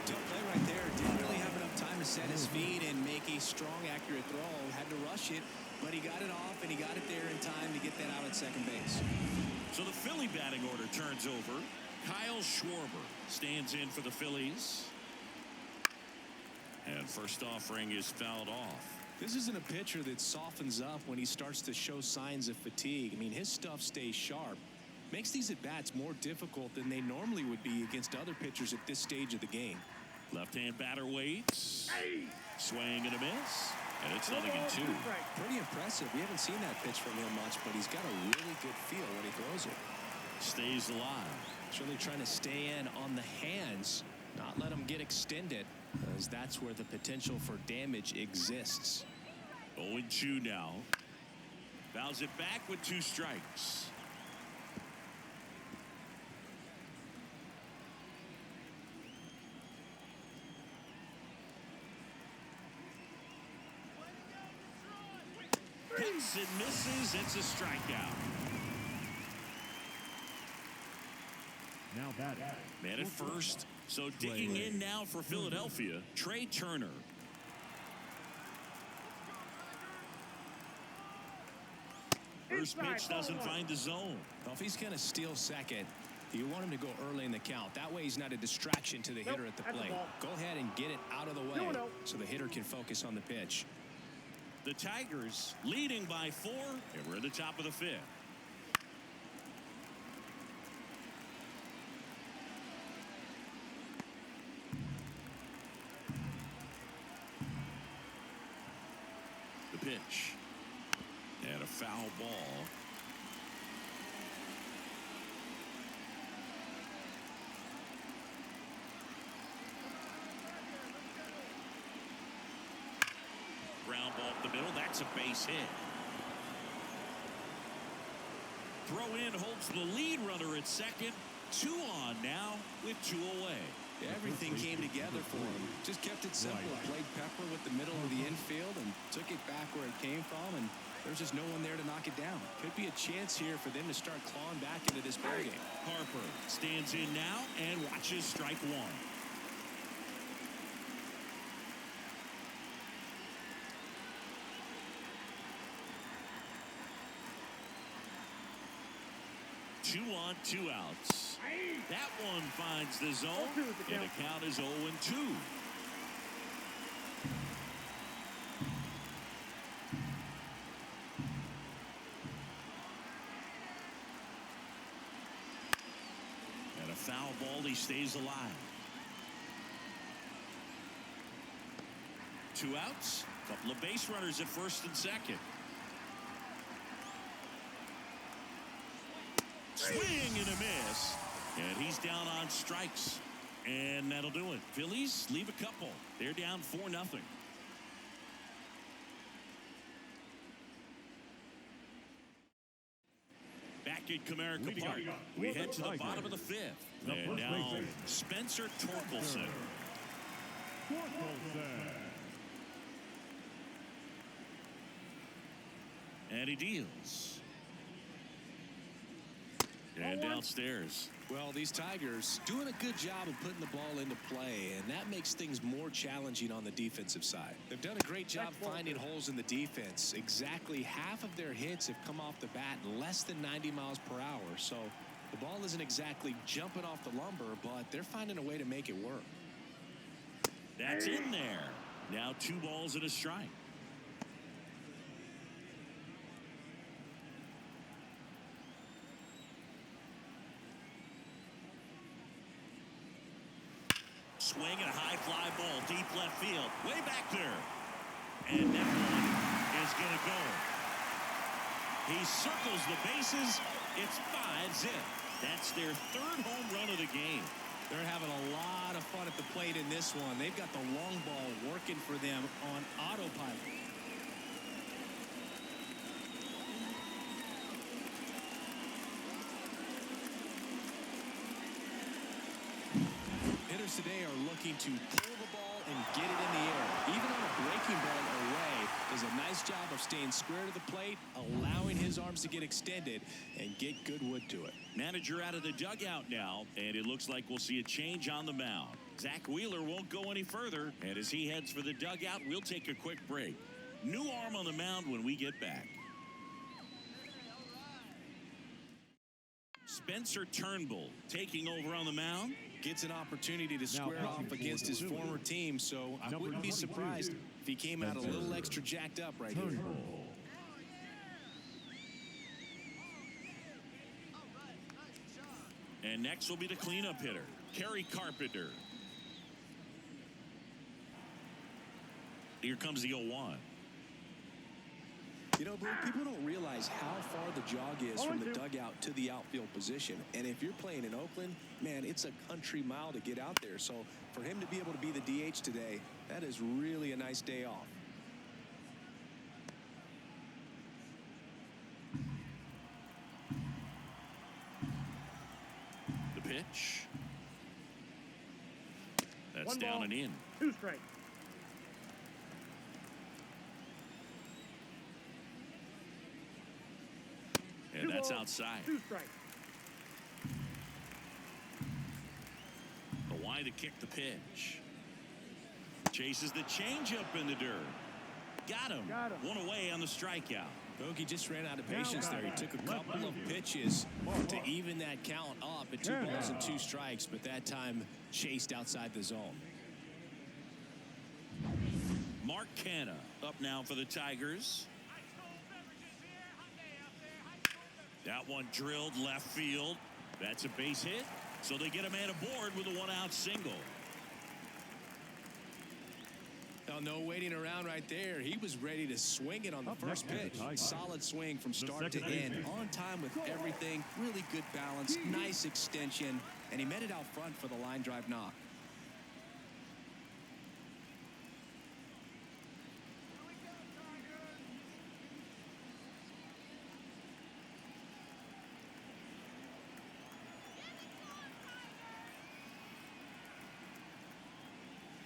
Tough play right there. Didn't really have enough time to set his feet and make a strong, accurate throw. Had to rush it, but he got it off, and he got it there in time to get that out at second base. So the Philly batting order turns over. Kyle Schwarber stands in for the Phillies. And first offering is fouled off. This isn't a pitcher that softens up when he starts to show signs of fatigue. I mean, his stuff stays sharp. Makes these at-bats more difficult than they normally would be against other pitchers at this stage of the game. Left-hand batter waits. Swing and a miss. And it's 0-2. Pretty impressive. We haven't seen that pitch from him much, but he's got a really good feel when he throws it. Stays alive. He's really trying to stay in on the hands, not let them get extended, as that's where the potential for damage exists. 0-2 now. Fouls it back with 2 strikes. Hits and misses. It's a strikeout. Now batting. Man at first. So digging in now for Philadelphia, Trey Turner. First pitch doesn't find the zone. Well, if he's going to steal second, you want him to go early in the count. That way he's not a distraction to the hitter at the plate. Go ahead and get it out of the way so the hitter can focus on the pitch. The Tigers leading by 4, and we're at the top of the 5th. The pitch. And a foul ball. Ground ball up the middle. That's a base hit. Throw in holds the lead runner at second. 2 on now with 2 away. Yeah, everything came together for him. Just kept it simple. Played pepper with the middle of the infield and took it back where it came from, and there's just no one there to knock it down. Could be a chance here for them to start clawing back into this ballgame. Harper stands in now and watches strike 1. Two on, 2 outs. That one finds the zone, and the count is 0-2. And a foul ball, he stays alive. 2 outs, a couple of base runners at first and second. Swing and a miss. And he's down on strikes. And that'll do it. Phillies leave a couple. They're down 4-0. Back at Comerica Park, we head to the bottom of the 5th. And now Spencer Torkelson. And he deals. And downstairs. Well, these Tigers doing a good job of putting the ball into play, and that makes things more challenging on the defensive side. They've done a great job finding holes in the defense. Exactly half of their hits have come off the bat less than 90 miles per hour. So the ball isn't exactly jumping off the lumber, but they're finding a way to make it work. That's in there. Now 2 balls and a strike. Swing and a high fly ball deep left field, way back there, and that one is going to go. He circles the bases. It's 5-zip. That's their 3rd home run of the game. They're having a lot of fun at the plate in this one. They've got the long ball working for them on autopilot. pitchers today are looking to pull the ball and get it in the air. Even on a breaking ball away, does a nice job of staying square to the plate, allowing his arms to get extended and get good wood to it. Manager out of the dugout now, and it looks like we'll see a change on the mound. Zach Wheeler won't go any further, and as he heads for the dugout, we'll take a quick break. New arm on the mound when we get back. Spencer Turnbull taking over on the mound. Gets an opportunity to square off against his former team, so I wouldn't be surprised if he came out a little extra jacked up right here. And next will be the cleanup hitter, Kerry Carpenter. Here comes the 0-1. You know, Blue, people don't realize how far the jog is from the dugout to the outfield position. And if you're playing in Oakland, man, it's a country mile to get out there. So for him to be able to be the DH today, that is really a nice day off. The pitch. That's One down ball, and in. 2 strikes. And that's outside. 2 strikes. The wide to kick the pitch. Chases the changeup in the dirt. Got him. One away on the strikeout. Bogey just ran out of patience there. He took a couple of pitches to even that count up at 2 balls and 2 strikes, but that time chased outside the zone. Mark Canha up now for the Tigers. That one drilled left field. That's a base hit. So they get a man aboard with a 1-out single. Oh, no waiting around right there. He was ready to swing it on the first pitch. Solid swing from start to end. On time with everything. Really good balance. Nice extension. And he met it out front for the line drive knock.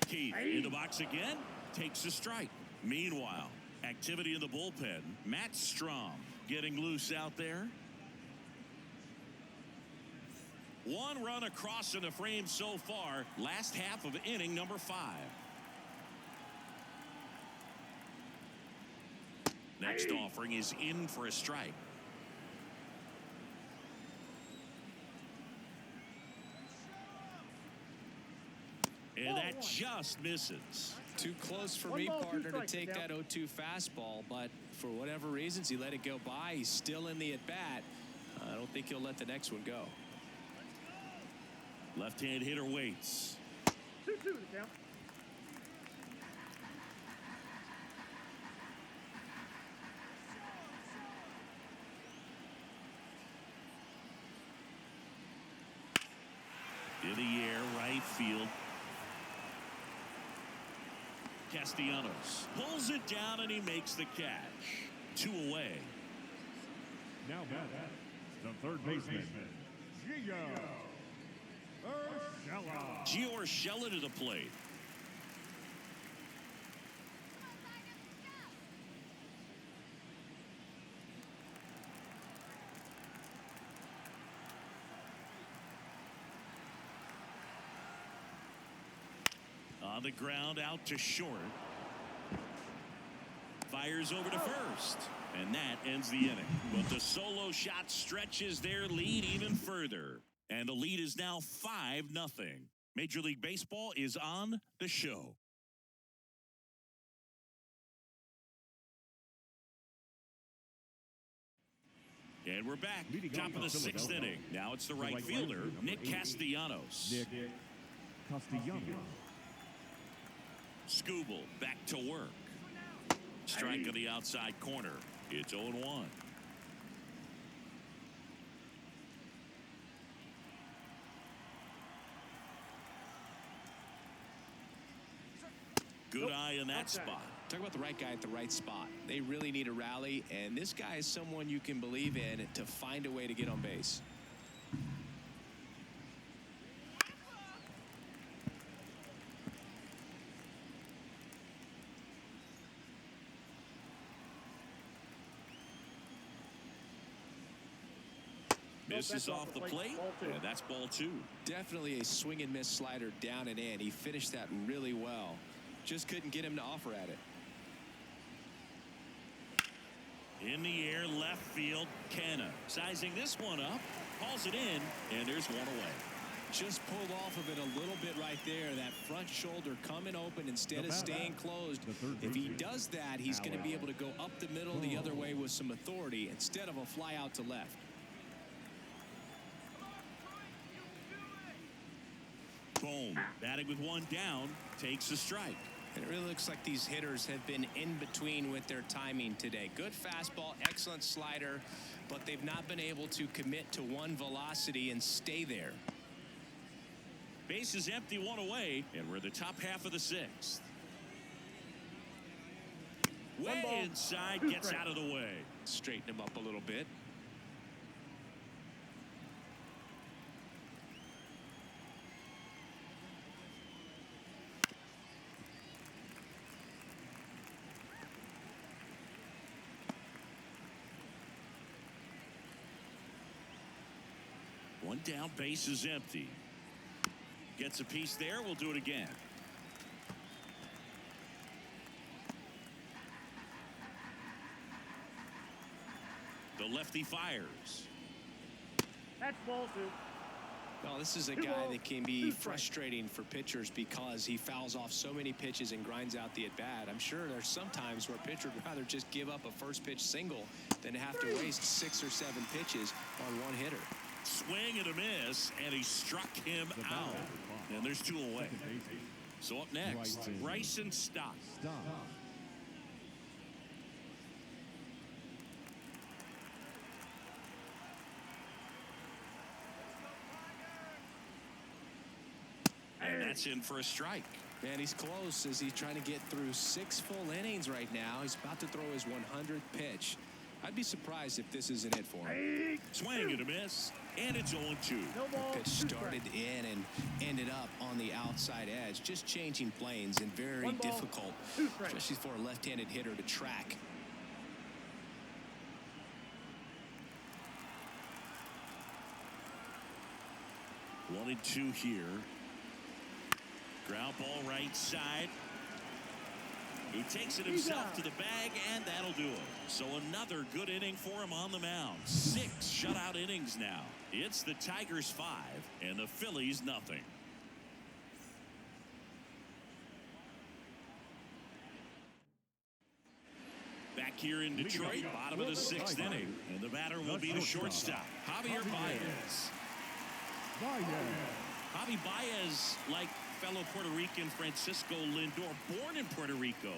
Keith in the box again, takes a strike. Meanwhile, activity in the bullpen. Matt Strom getting loose out there. 1 run across in the frame so far. Last half of inning number 5. Next offering is in for a strike. And that just misses. Too close for me, partner, to take that 0-2 fastball, but for whatever reasons, he let it go by. He's still in the at-bat. I don't think he'll let the next one go. Left-hand hitter waits. 2-2 the count. In the air, right field. Castellanos pulls it down and he makes the catch. 2 away. Now back, the third baseman, Gio Urshela to the plate. On the ground, out to short. Fires over to first. And that ends the inning. But the solo shot stretches their lead even further. And the lead is now 5-0. Major League Baseball is on the show. And we're back. Top of the 6th inning. Now it's the right fielder, Nick Castellanos. Skubal back to work. Strike on the outside corner. It's 0-1. Good eye in that spot. Talk about the right guy at the right spot. They really need a rally, and this guy is someone you can believe in to find a way to get on base. Misses off the plate, and that's ball 2. Definitely a swing and miss slider down and in. He finished that really well. Just couldn't get him to offer at it. In the air, left field, Canna sizing this one up, calls it in, and there's one away. Just pulled off of it a little bit right there. That front shoulder coming open instead of staying closed. If he does that, he's going to be able to go up the middle the other way with some authority instead of a fly out to left. Boom. Batting with one down, takes a strike. And it really looks like these hitters have been in between with their timing today. Good fastball, excellent slider, but they've not been able to commit to one velocity and stay there. Base is empty, one away, and we're in the top half of the 6th. Way inside, gets out of the way. Straighten him up a little bit. One down, base is empty. Gets a piece there. We'll do it again. The lefty fires. That's ball 2. Well, this is a guy that can be frustrating for pitchers because he fouls off so many pitches and grinds out the at-bat. I'm sure there's some times where a pitcher would rather just give up a first pitch single than have to waste 6 or 7 pitches on one hitter. Swing and a miss, and he struck him out. And there's 2 away. So up next, Rice and Stock. And that's in for a strike. Man, he's close as he's trying to get through 6 full innings right now. He's about to throw his 100th pitch. I'd be surprised if this isn't it for him. Swing and a miss, and it's 0-2. The pitch started in and ended up on the outside edge. Just changing planes and very difficult, especially for a left-handed hitter to track. One and 2 here. Ground ball right side. He takes it himself to the bag, and that'll do it. So another good inning for him on the mound. 6 shutout innings now. It's the Tigers 5 and the Phillies nothing. Back here in Detroit, bottom of the 6th inning, and the batter will be the shortstop, Javier Baez. Javi Baez, like fellow Puerto Rican Francisco Lindor, born in Puerto Rico,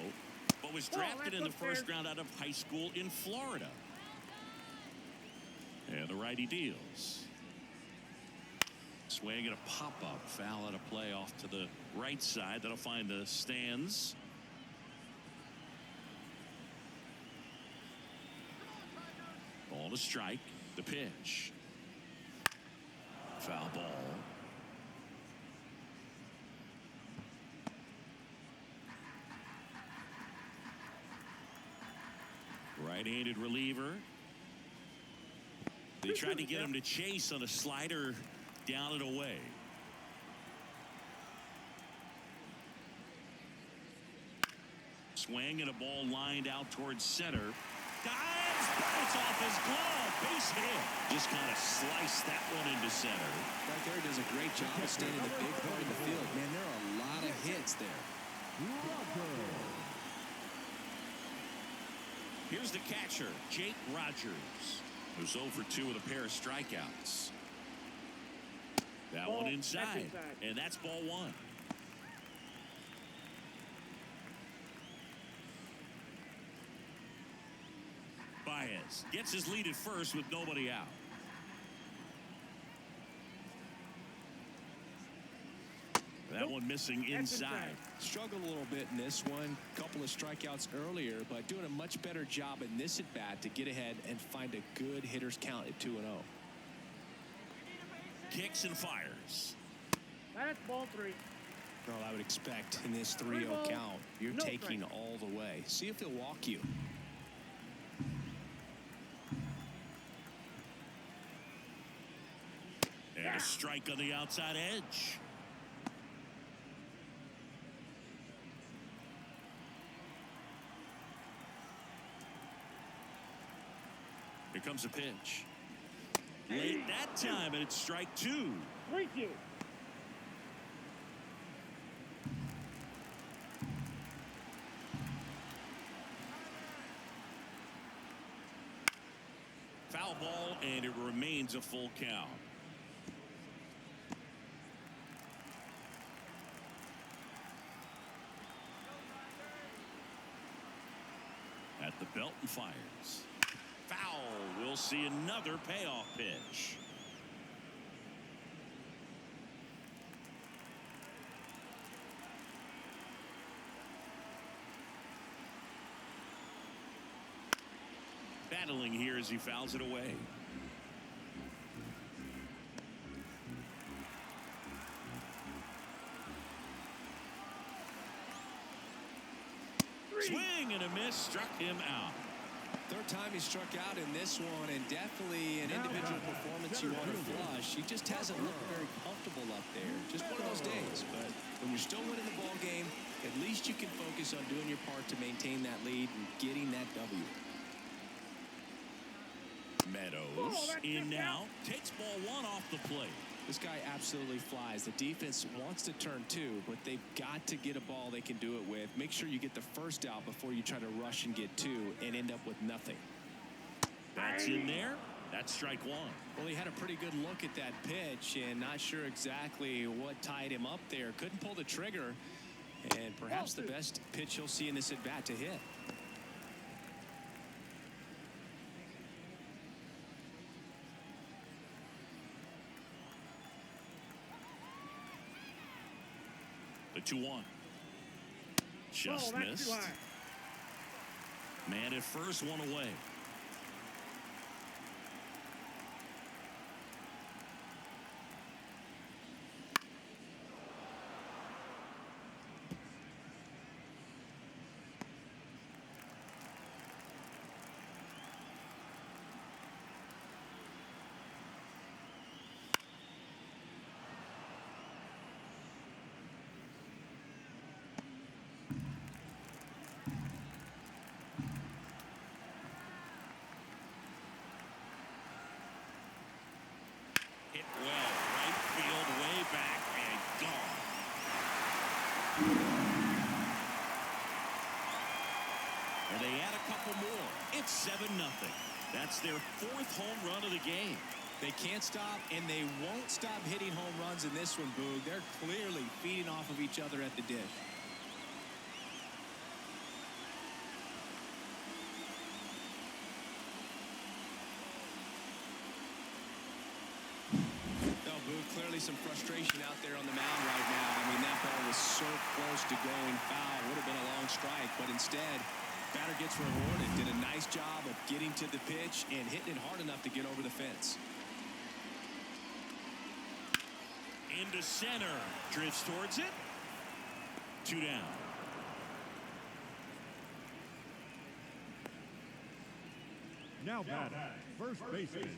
but was drafted in the first round out of high school in Florida. And the righty deals. Swing and a pop-up, foul out of play off to the right side. That'll find the stands. Ball to strike. The pitch. Foul ball. Right-handed reliever. They tried to get him to chase on a slider down and away. Swing and a ball lined out towards center. Dives, but it's off his glove. Base hit. Just kind of sliced that one into center. Right there does a great job of staying in the big part of the field. Man, there are a lot of hits there. Here's the catcher, Jake Rogers, who's 0 for 2 with a pair of strikeouts. That one inside, and that's ball 1. Baez gets his lead at first with nobody out. That one missing inside. Struggled a little bit in this one. Couple of strikeouts earlier, but doing a much better job in this at bat to get ahead and find a good hitter's count at 2-0. Kicks and fires. That's ball 3. Well, I would expect in this 3-0 count, you're taking all the way. See if he'll walk you. And a strike on the outside edge. Here comes a pitch. Late that time, and it's strike 2. 3-2. Foul ball, and it remains a full count. At the belt and fires. Foul. We'll see another payoff pitch. Battling here as he fouls it away. Swing and a miss, struck him out. Third time he struck out in this one, and definitely an individual performance you want to flush. He just hasn't looked very comfortable up there. Just one of those days. But when you're still winning the ball game, at least you can focus on doing your part to maintain that lead and getting that W. Meadows in now, takes ball 1 off the plate. This guy absolutely flies. The defense wants to turn 2, but they've got to get a ball they can do it with. Make sure you get the first out before you try to rush and get 2 and end up with nothing. That's in there. That's strike 1. Well, he had a pretty good look at that pitch and not sure exactly what tied him up there. Couldn't pull the trigger, and perhaps the best pitch he'll see in this at bat to hit. The 2-1. Just missed. Man at first, 1 away. Hit well, right field, way back, and gone. And they add a couple more. It's 7-0. That's their 4th home run of the game. They can't stop, and they won't stop hitting home runs in this one, Boog. They're clearly feeding off of each other at the dish. Clearly some frustration out there on the mound right now. I mean, that ball was so close to going foul. Would have been a long strike, but instead, batter gets rewarded. Did a nice job of getting to the pitch and hitting it hard enough to get over the fence. Into center. Drifts towards it. 2 down. Now batting, first baseman.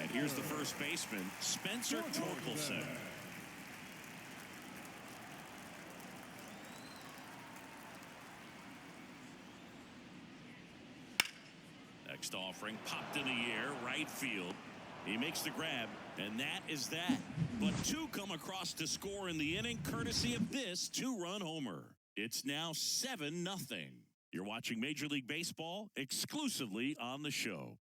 And here's the first baseman, Spencer Torkelson. Next offering, popped in the air, right field. He makes the grab, and that is that. But 2 come across to score in the inning, courtesy of this 2-run homer. It's now 7-0. You're watching Major League Baseball exclusively on the show.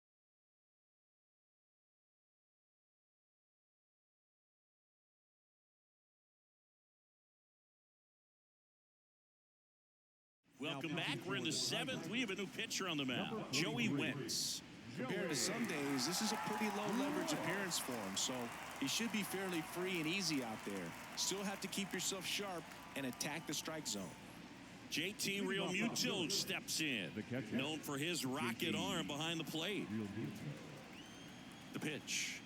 Welcome back. We're in the 7th. We have a new pitcher on the mound, Joey Wentz. Compared to some days, this is a pretty low leverage appearance for him, so he should be fairly free and easy out there. Still have to keep yourself sharp and attack the strike zone. JT Realmuto steps in, known for his rocket arm behind the plate. The pitch.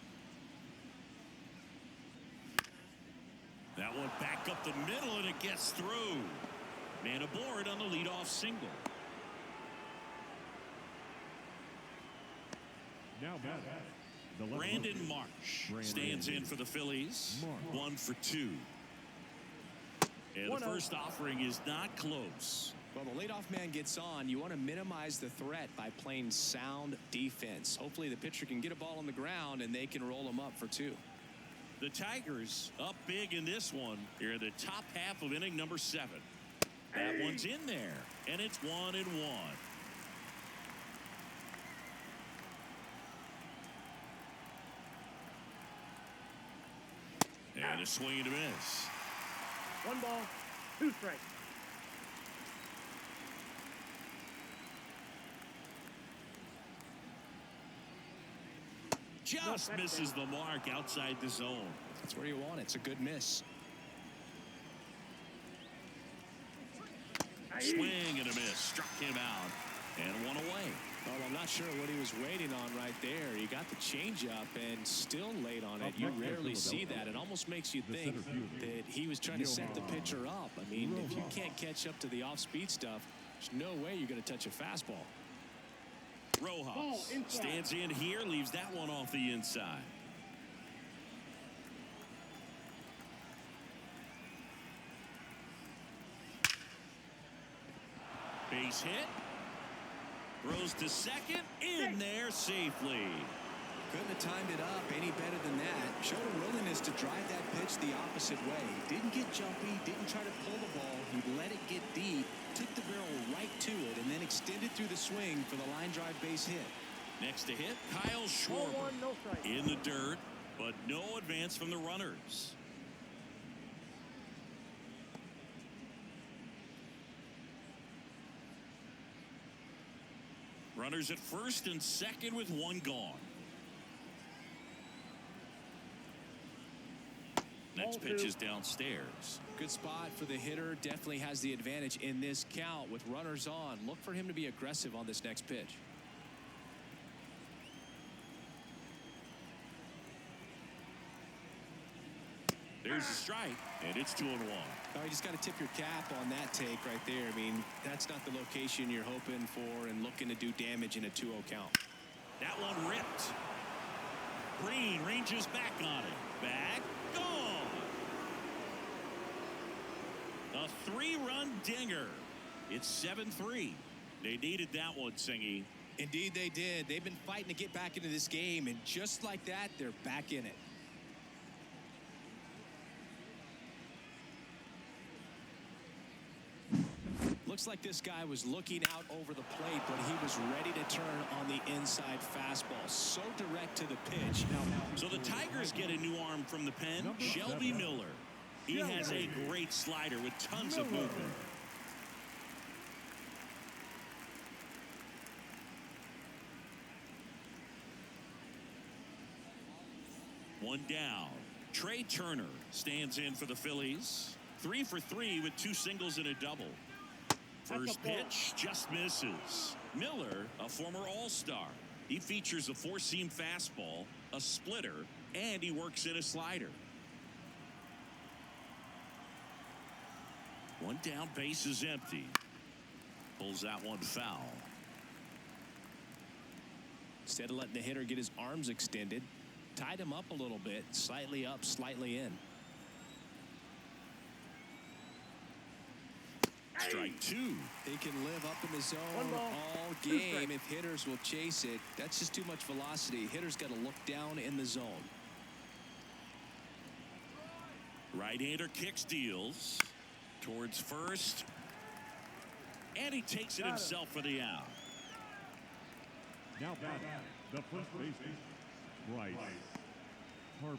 That one back up the middle, and it gets through. Man aboard on the leadoff single. Now batting, Brandon Marsh stands in for the Phillies. 1 for 2. And the first offering is not close. Well, the leadoff man gets on. You want to minimize the threat by playing sound defense. Hopefully the pitcher can get a ball on the ground and they can roll him up for 2. The Tigers up big in this one. Here in the top half of inning number 7. That one's in there, and it's 1-1. And a swing and a miss. 1 ball, 2 strikes. Just misses the mark outside the zone. That's where you want it. It's a good miss. Swing and a miss. Struck him out. And 1 away. Well, I'm not sure what he was waiting on right there. He got the changeup and still late on it. You rarely see that. It almost makes you think that he was trying to set the pitcher up. I mean, if you can't catch up to the off-speed stuff, there's no way you're going to touch a fastball. Rojas stands in here, leaves that one off the inside. Base hit. Throws to second. In there safely. Couldn't have timed it up any better than that. Showed a willingness to drive that pitch the opposite way. Didn't get jumpy, didn't try to pull the ball. He let it get deep, took the barrel right to it, and then extended through the swing for the line drive base hit. Next to hit, Kyle Schwarber in the dirt, but no advance from the runners. Runners at first and second with 1 gone. Next pitch is downstairs. Good spot for the hitter. Definitely has the advantage in this count with runners on. Look for him to be aggressive on this next pitch. There's a strike, and it's 2-1. Oh, you just got to tip your cap on that take right there. I mean, that's not the location you're hoping for and looking to do damage in a 2-0 count. That one ripped. Green ranges back on it. Back. Gone. A 3-run dinger. It's 7-3. They needed that one, Singy. Indeed they did. They've been fighting to get back into this game, and just like that, they're back in it. Looks like this guy was looking out over the plate, but he was ready to turn on the inside fastball. So direct to the pitch. So the Tigers get a new arm from the pen, Shelby Miller. He has a great slider with tons of movement. One down. Trey Turner stands in for the Phillies. 3 for 3 with 2 singles and a double. First pitch just misses. Miller, a former All-Star. He features a 4-seam fastball, a splitter, and he works in a slider. One down, base is empty. Pulls that one foul. Instead of letting the hitter get his arms extended, tied him up a little bit, slightly up, slightly in. Strike 2. He can live up in the zone all game if hitters will chase it. That's just too much velocity. Hitters got to look down in the zone. Right-hander kick steals towards first. And he takes it himself for the out. Now batting, the first baseman, Bryce Harper.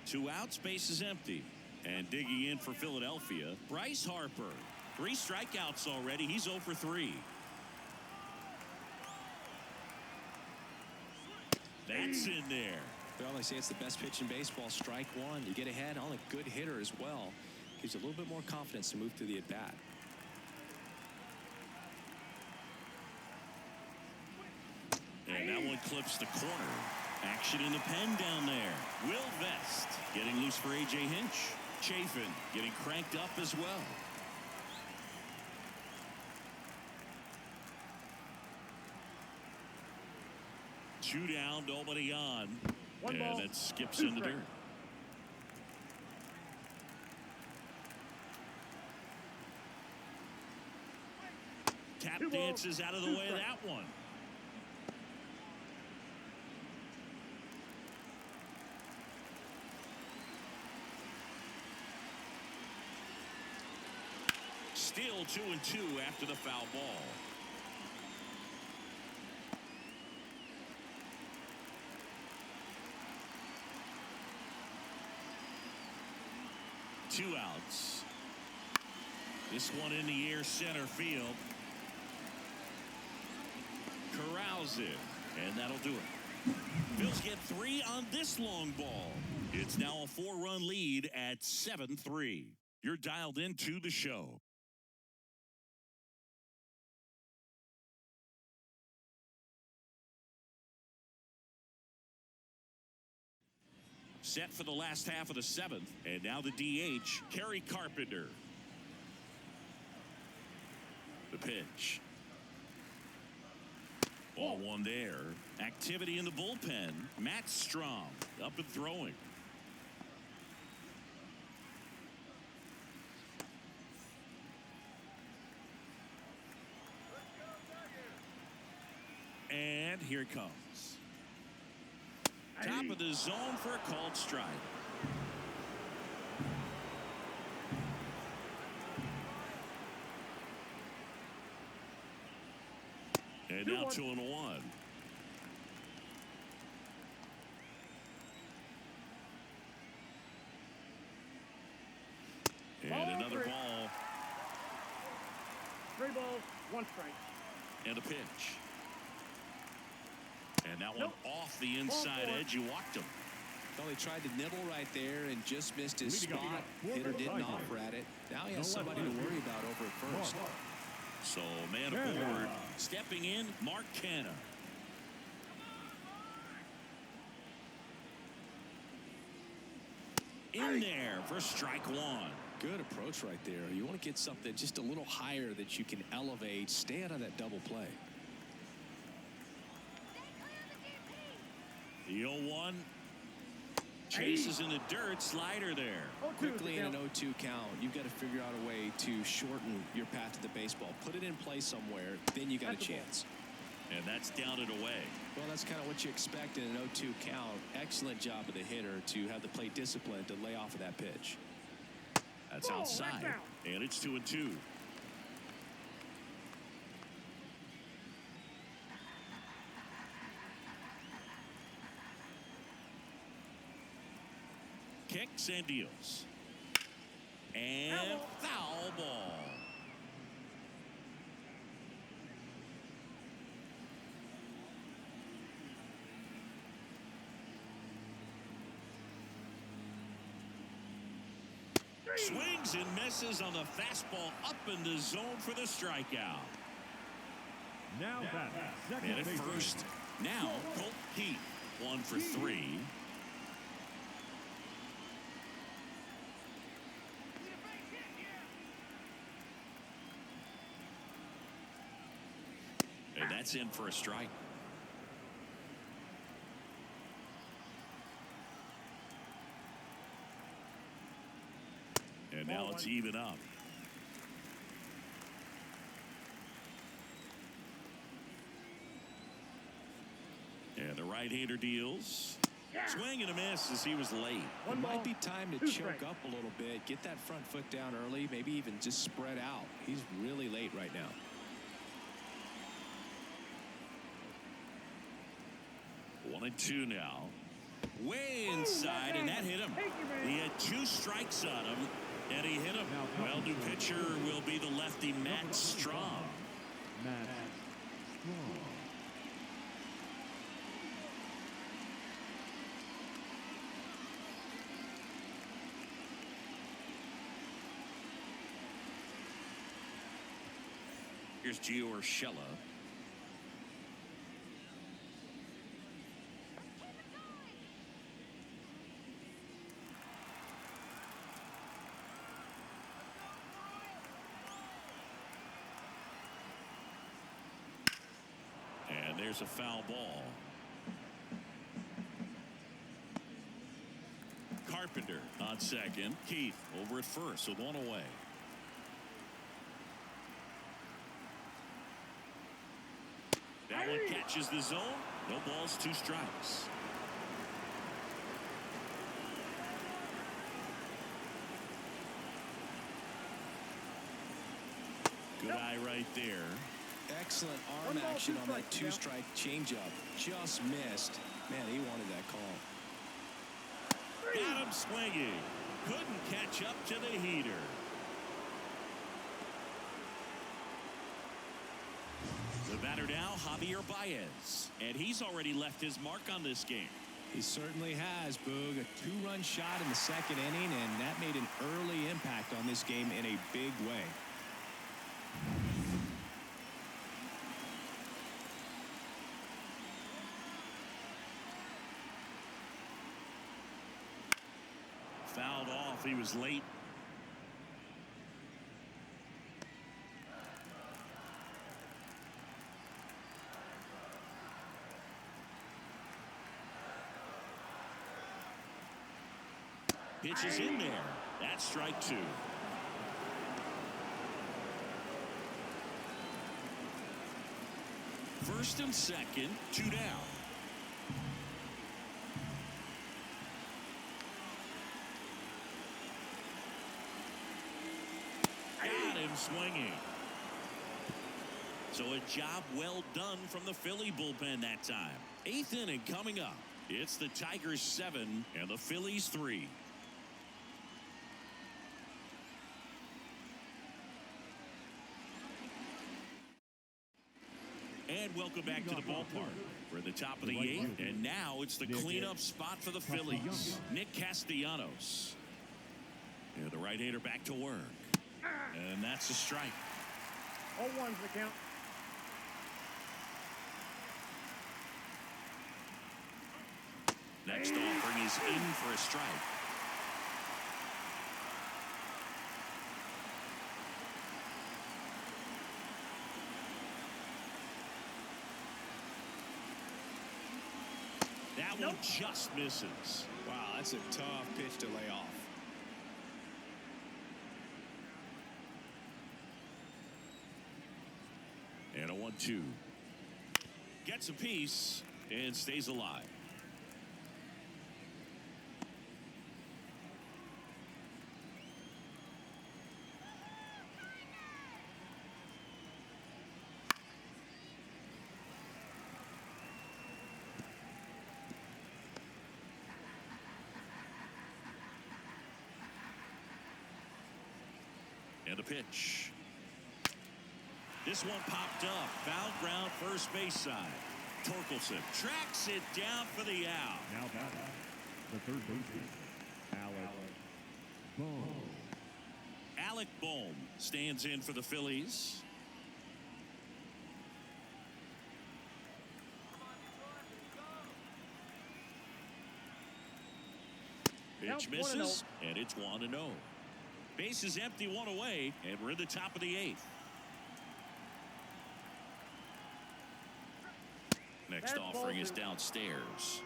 2 outs, base is empty. And digging in for Philadelphia, Bryce Harper. 3 strikeouts already. He's 0 for 3. That's in there. Well, they say it's the best pitch in baseball. Strike 1. You get ahead on a good hitter as well. Gives you a little bit more confidence to move through the at-bat. And that one clips the corner. Action in the pen down there. Will Vest getting loose for A.J. Hinch. Chafin getting cranked up as well. 2 down, nobody on. One ball, And that skips 2 in the strikes. dirt. Tap 2 balls, dances out of the 2 way of strikes. that one. Still 2-2 after the foul ball. Two outs. This one in the air, center field. Corrals it, and that'll do it. Phillies get 3 on this long ball. It's now a 4-run lead at 7-3. You're dialed into the show. Set for the last half of the 7th, and now the DH, Kerry Carpenter. The pitch. Ball 1 there. Activity in the bullpen. Matt Strom up and throwing. And here it comes. Top of the zone for a called strike. And now 2-1. And another ball. 3 balls, 1 strike. And a pitch. And that one off the inside edge. You walked him. Well, he tried to nibble right there and just missed his spot. Hitter didn't offer at it. Now he has somebody to worry about over at first. So man aboard. Stepping in, Mark Canha. In there for strike 1. Good approach right there. You want to get something just a little higher that you can elevate. Stay out of that double play. The 0-1. Chases in the dirt. Slider there. Quickly in an 0-2 count, you've got to figure out a way to shorten your path to the baseball. Put it in play somewhere, then you got a chance. And that's down and away. Well, that's kind of what you expect in an 0-2 count. Excellent job of the hitter to have the plate discipline to lay off of that pitch. That's outside. And it's 2-2. Kicks and deals. And foul ball. Swings and misses on the fastball up in the zone for the strikeout. Now back. Second And at baseman. first, now Colt Heath, 1 for 3. And that's in for a strike. And now it's even up. And the right-hander deals. Swing and a miss as he was late. It might be time to choke up a little bit. Get that front foot down early. Maybe even just spread out. He's really late right now. One and two now. Way inside, and that hit him. He had 2 strikes on him, and he hit him. Well, new pitcher will be the lefty Matt Strom. Matt Strom. Here's Gio Urshela. And there's a foul ball. Carpenter on second. Keith over at first with one away. That one catches the zone. No balls, 2 strikes. Good eye right there. Excellent arm action on that 2-strike changeup. Just missed. Man, he wanted that call. Got him swinging. Couldn't catch up to the heater. The batter now, Javier Baez. And he's already left his mark on this game. He certainly has, Boog. A 2-run shot in the 2nd inning, and that made an early impact on this game in a big way. Fouled off. He was late. Pitches in there. That's strike 2. First and second, 2 down. Got him swinging. So a job well done from the Philly bullpen that time. 8th inning coming up. It's the Tigers 7 and the Phillies 3. And welcome back to the ballpark. We're at the top of the 8th, and now it's the cleanup spot for the Phillies. Nick Castellanos. And the right-hander back to work. And that's a strike. 0-1's the count. Next offering is in for a strike. That one just misses. Wow, that's a tough pitch to lay off. And a 1-2. Gets a piece and stays alive. And a pitch. This one popped up. Foul ground, first base side. Torkelson tracks it down for the out. Now batting, the third baseman, Alec Bohm. Alec Bohm stands in for the Phillies. Pitch misses, and it's 1-0. Base is empty, 1 away, and we're in the top of the 8th. Next offering is downstairs.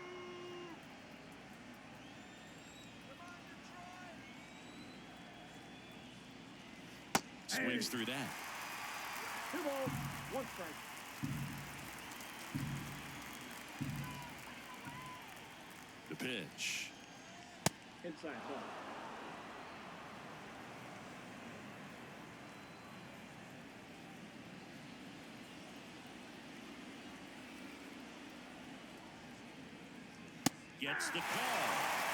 Swings through that. 2 balls, 1 strike. The pitch. Inside ball. Gets the call.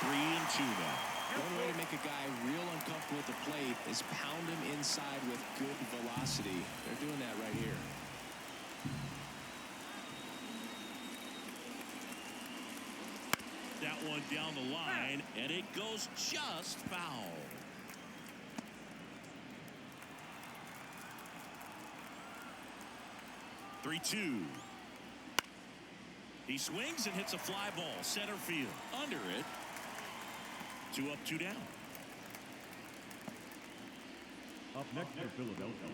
3-2 now. One way to make a guy real uncomfortable at the plate is pound him inside with good velocity. They're doing that right here. That one down the line, and it goes just foul. Three-two. He swings and hits a fly ball, center field. Under it. 2 up, 2 down. Up next for Philadelphia,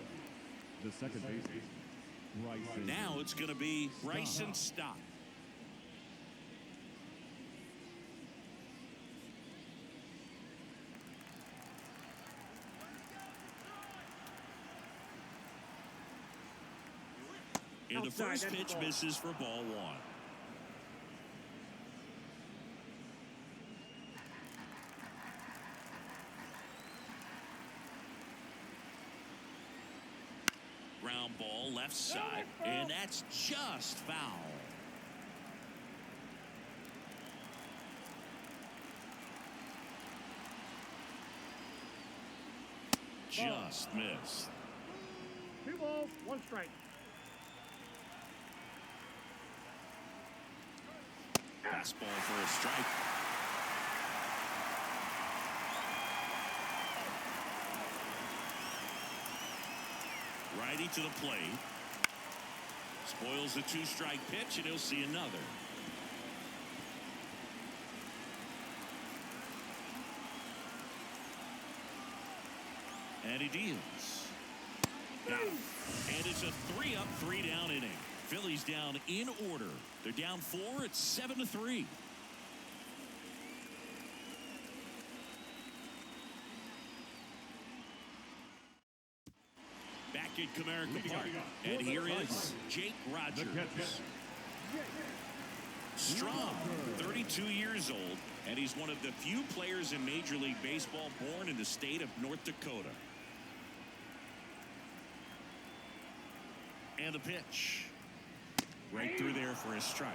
the second baseman, Bryson. Now it's going to be Bryson Stott. And the Outside, first that's pitch ball. misses for ball one. Ground ball left side, and that's just foul. Just missed. 2 balls, 1 strike. Fastball for a strike. Righty to the plate. Spoils the 2-strike pitch, and he'll see another. And he deals. Got him. And it's a 3-up, 3-down inning. Phillies down in order. They're down 4. It's 7-3. Back at Comerica Park. And here is Jake Rogers. Strong, 32 years old, and he's one of the few players in Major League Baseball born in the state of North Dakota. And the pitch. Right through there for a strike.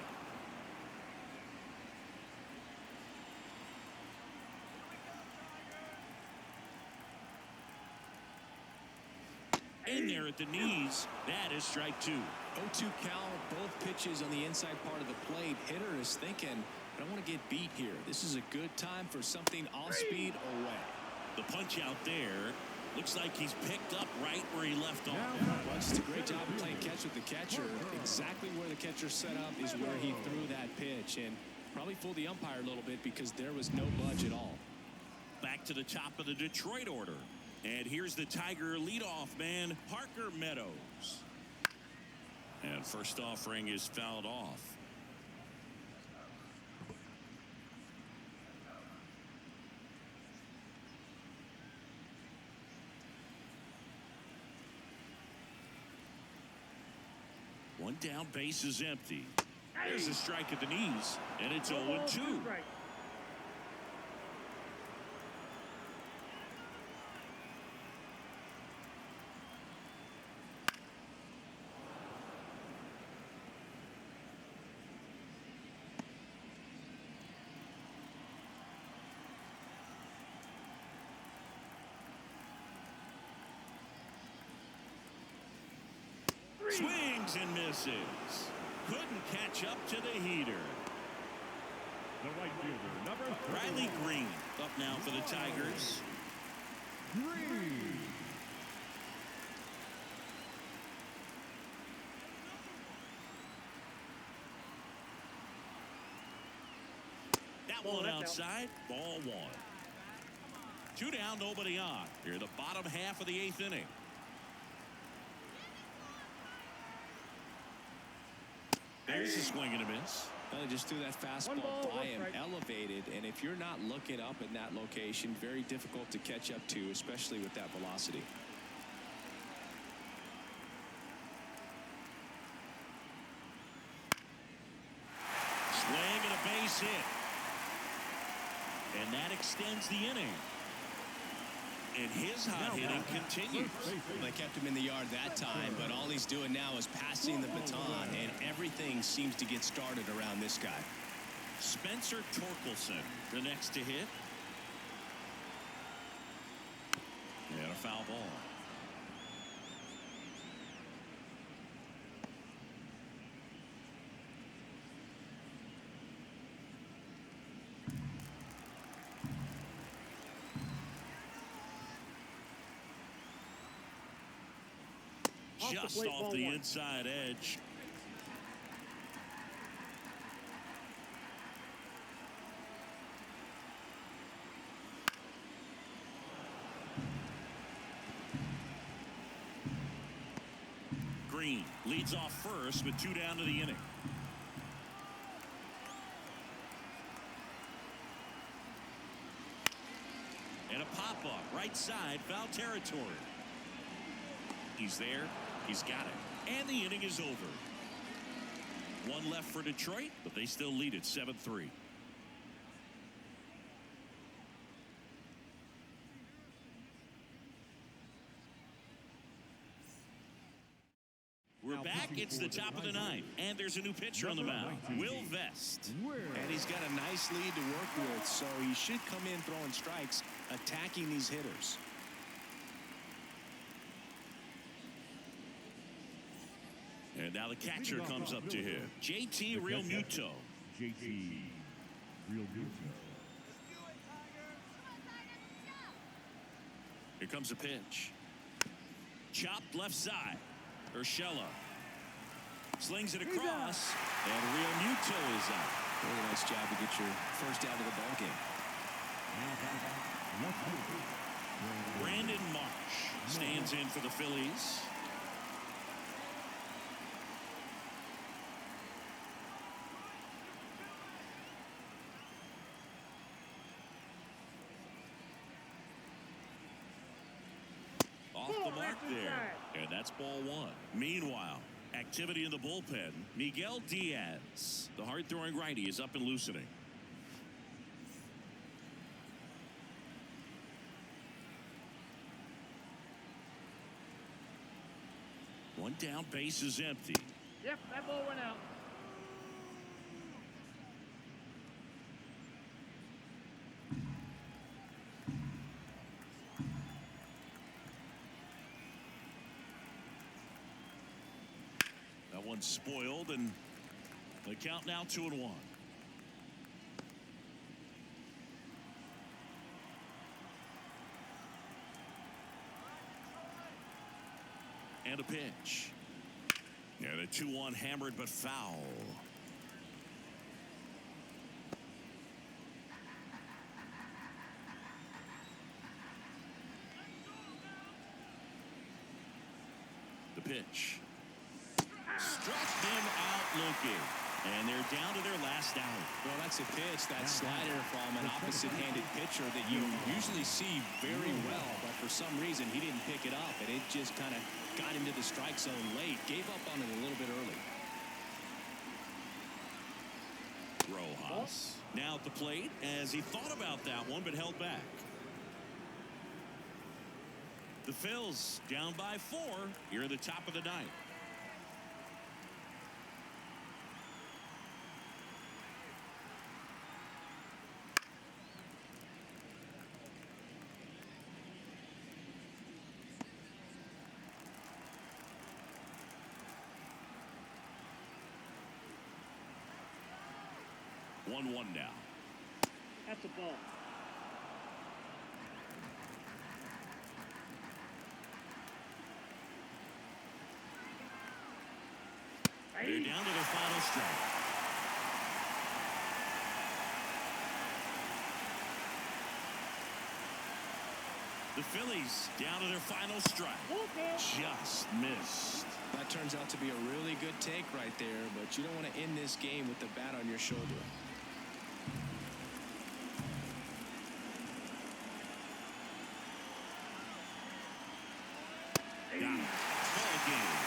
In there at the knees. That is strike 2. 0-2 count, both pitches on the inside part of the plate. Hitter is thinking, I don't want to get beat here. This is a good time for something off speed away. The punch out there. Looks like he's picked up right where he left off. Well, just a great job of playing catch with the catcher. Exactly where the catcher set up is where he threw that pitch, and probably fooled the umpire a little bit because there was no budge at all. Back to the top of the Detroit order. And here's the Tiger leadoff man, Parker Meadows. And first offering is fouled off. One down, base is empty. There's a strike at the knees, and it's 0-2. Swings and misses. Couldn't catch up to the heater. The right fielder, number 3. Riley Green up now for the Tigers. Green. That one outside. Ball 1. 2 down, nobody on. Here in the bottom half of the 8th inning. There's a swing and a miss. Well, they just threw that fastball by him, elevated, and if you're not looking up in that location, very difficult to catch up to, especially with that velocity. Swing and a base hit. And that extends the inning. And his hot hitting continues. Well, they kept him in the yard that time, but all he's doing now is passing the baton, and everything seems to get started around this guy. Spencer Torkelson, the next to hit. And a foul ball. Just off the inside edge. Green leads off first with 2 down to the inning. And a pop-up right side, foul territory. He's there. He's got it. And the inning is over. One left for Detroit, but they still lead it 7-3. We're back. It's the top of the ninth, and there's a new pitcher on the mound, Will Vest. And he's got a nice lead to work with, so he should come in throwing strikes, attacking these hitters. And now the catcher comes up to him, JT Realmuto. JT Realmuto. Here comes a pitch. Chopped left side. Urshela slings it across, and Realmuto is out. Really nice job to get your first out of the ball game. Brandon Marsh stands in for the Phillies. Off the mark there, and that's ball one. Meanwhile, activity in the bullpen. Miguel Diaz, the hard-throwing righty, is up and loosening. One down, base is empty. Yep, that ball went out. That one's spoiled, and the count now 2-1. And a pitch. And a 2-1 hammered but foul. The pitch. Struck him out looking. And they're down to their last out. Well, that's a pitch, that slider from an opposite-handed pitcher that you usually see very well, but for some reason he didn't pick it up, and it just kind of got into the strike zone late. Gave up on it a little bit early. Rojas now at the plate as he thought about that one but held back. The Phils down by 4 here at the top of the ninth. One now. That's a ball. They're down to their final strike. The Phillies down to their final strike. Just missed. That turns out to be a really good take right there, but you don't want to end this game with the bat on your shoulder. Got it. Ball game.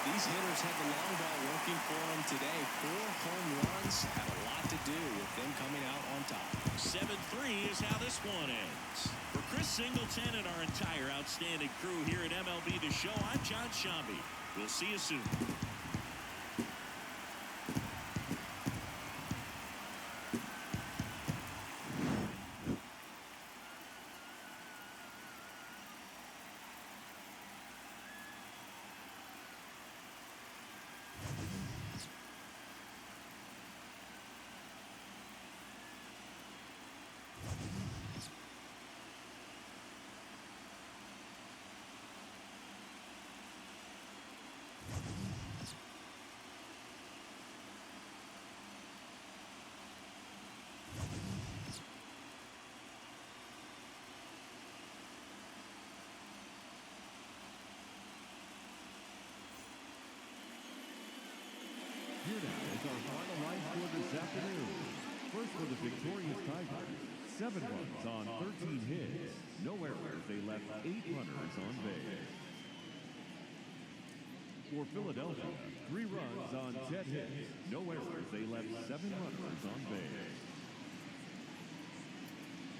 These hitters had the long ball working for them today. 4 home runs had a lot to do with them coming out on top. 7-3 is how this one ends. For Chris Singleton and our entire outstanding crew here at MLB The Show, I'm John Shambi. We'll see you soon. Here now is our final line score this afternoon. First for the victorious Tigers, 7 runs on 13 hits. No errors. They left 8 runners on base. For Philadelphia, 3 runs on 10 hits, no errors. They left 7 runners on base.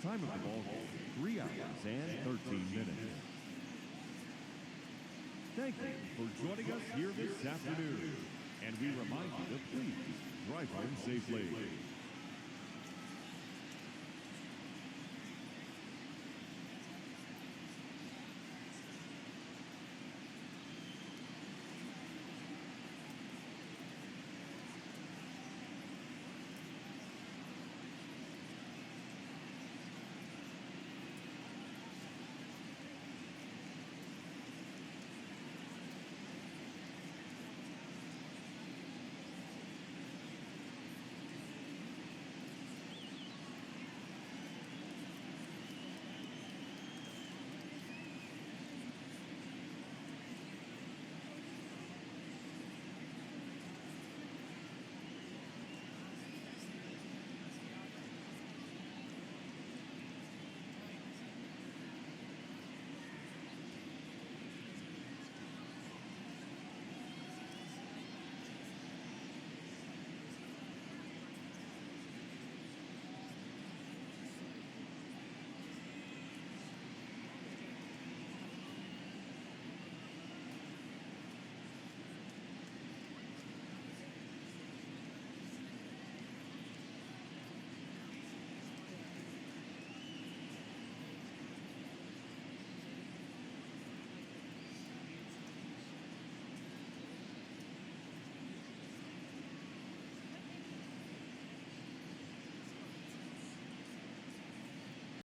Time of the ball game, 3 hours and 13 minutes. Thank you for joining us here this afternoon. And we remind you to please drive home safely.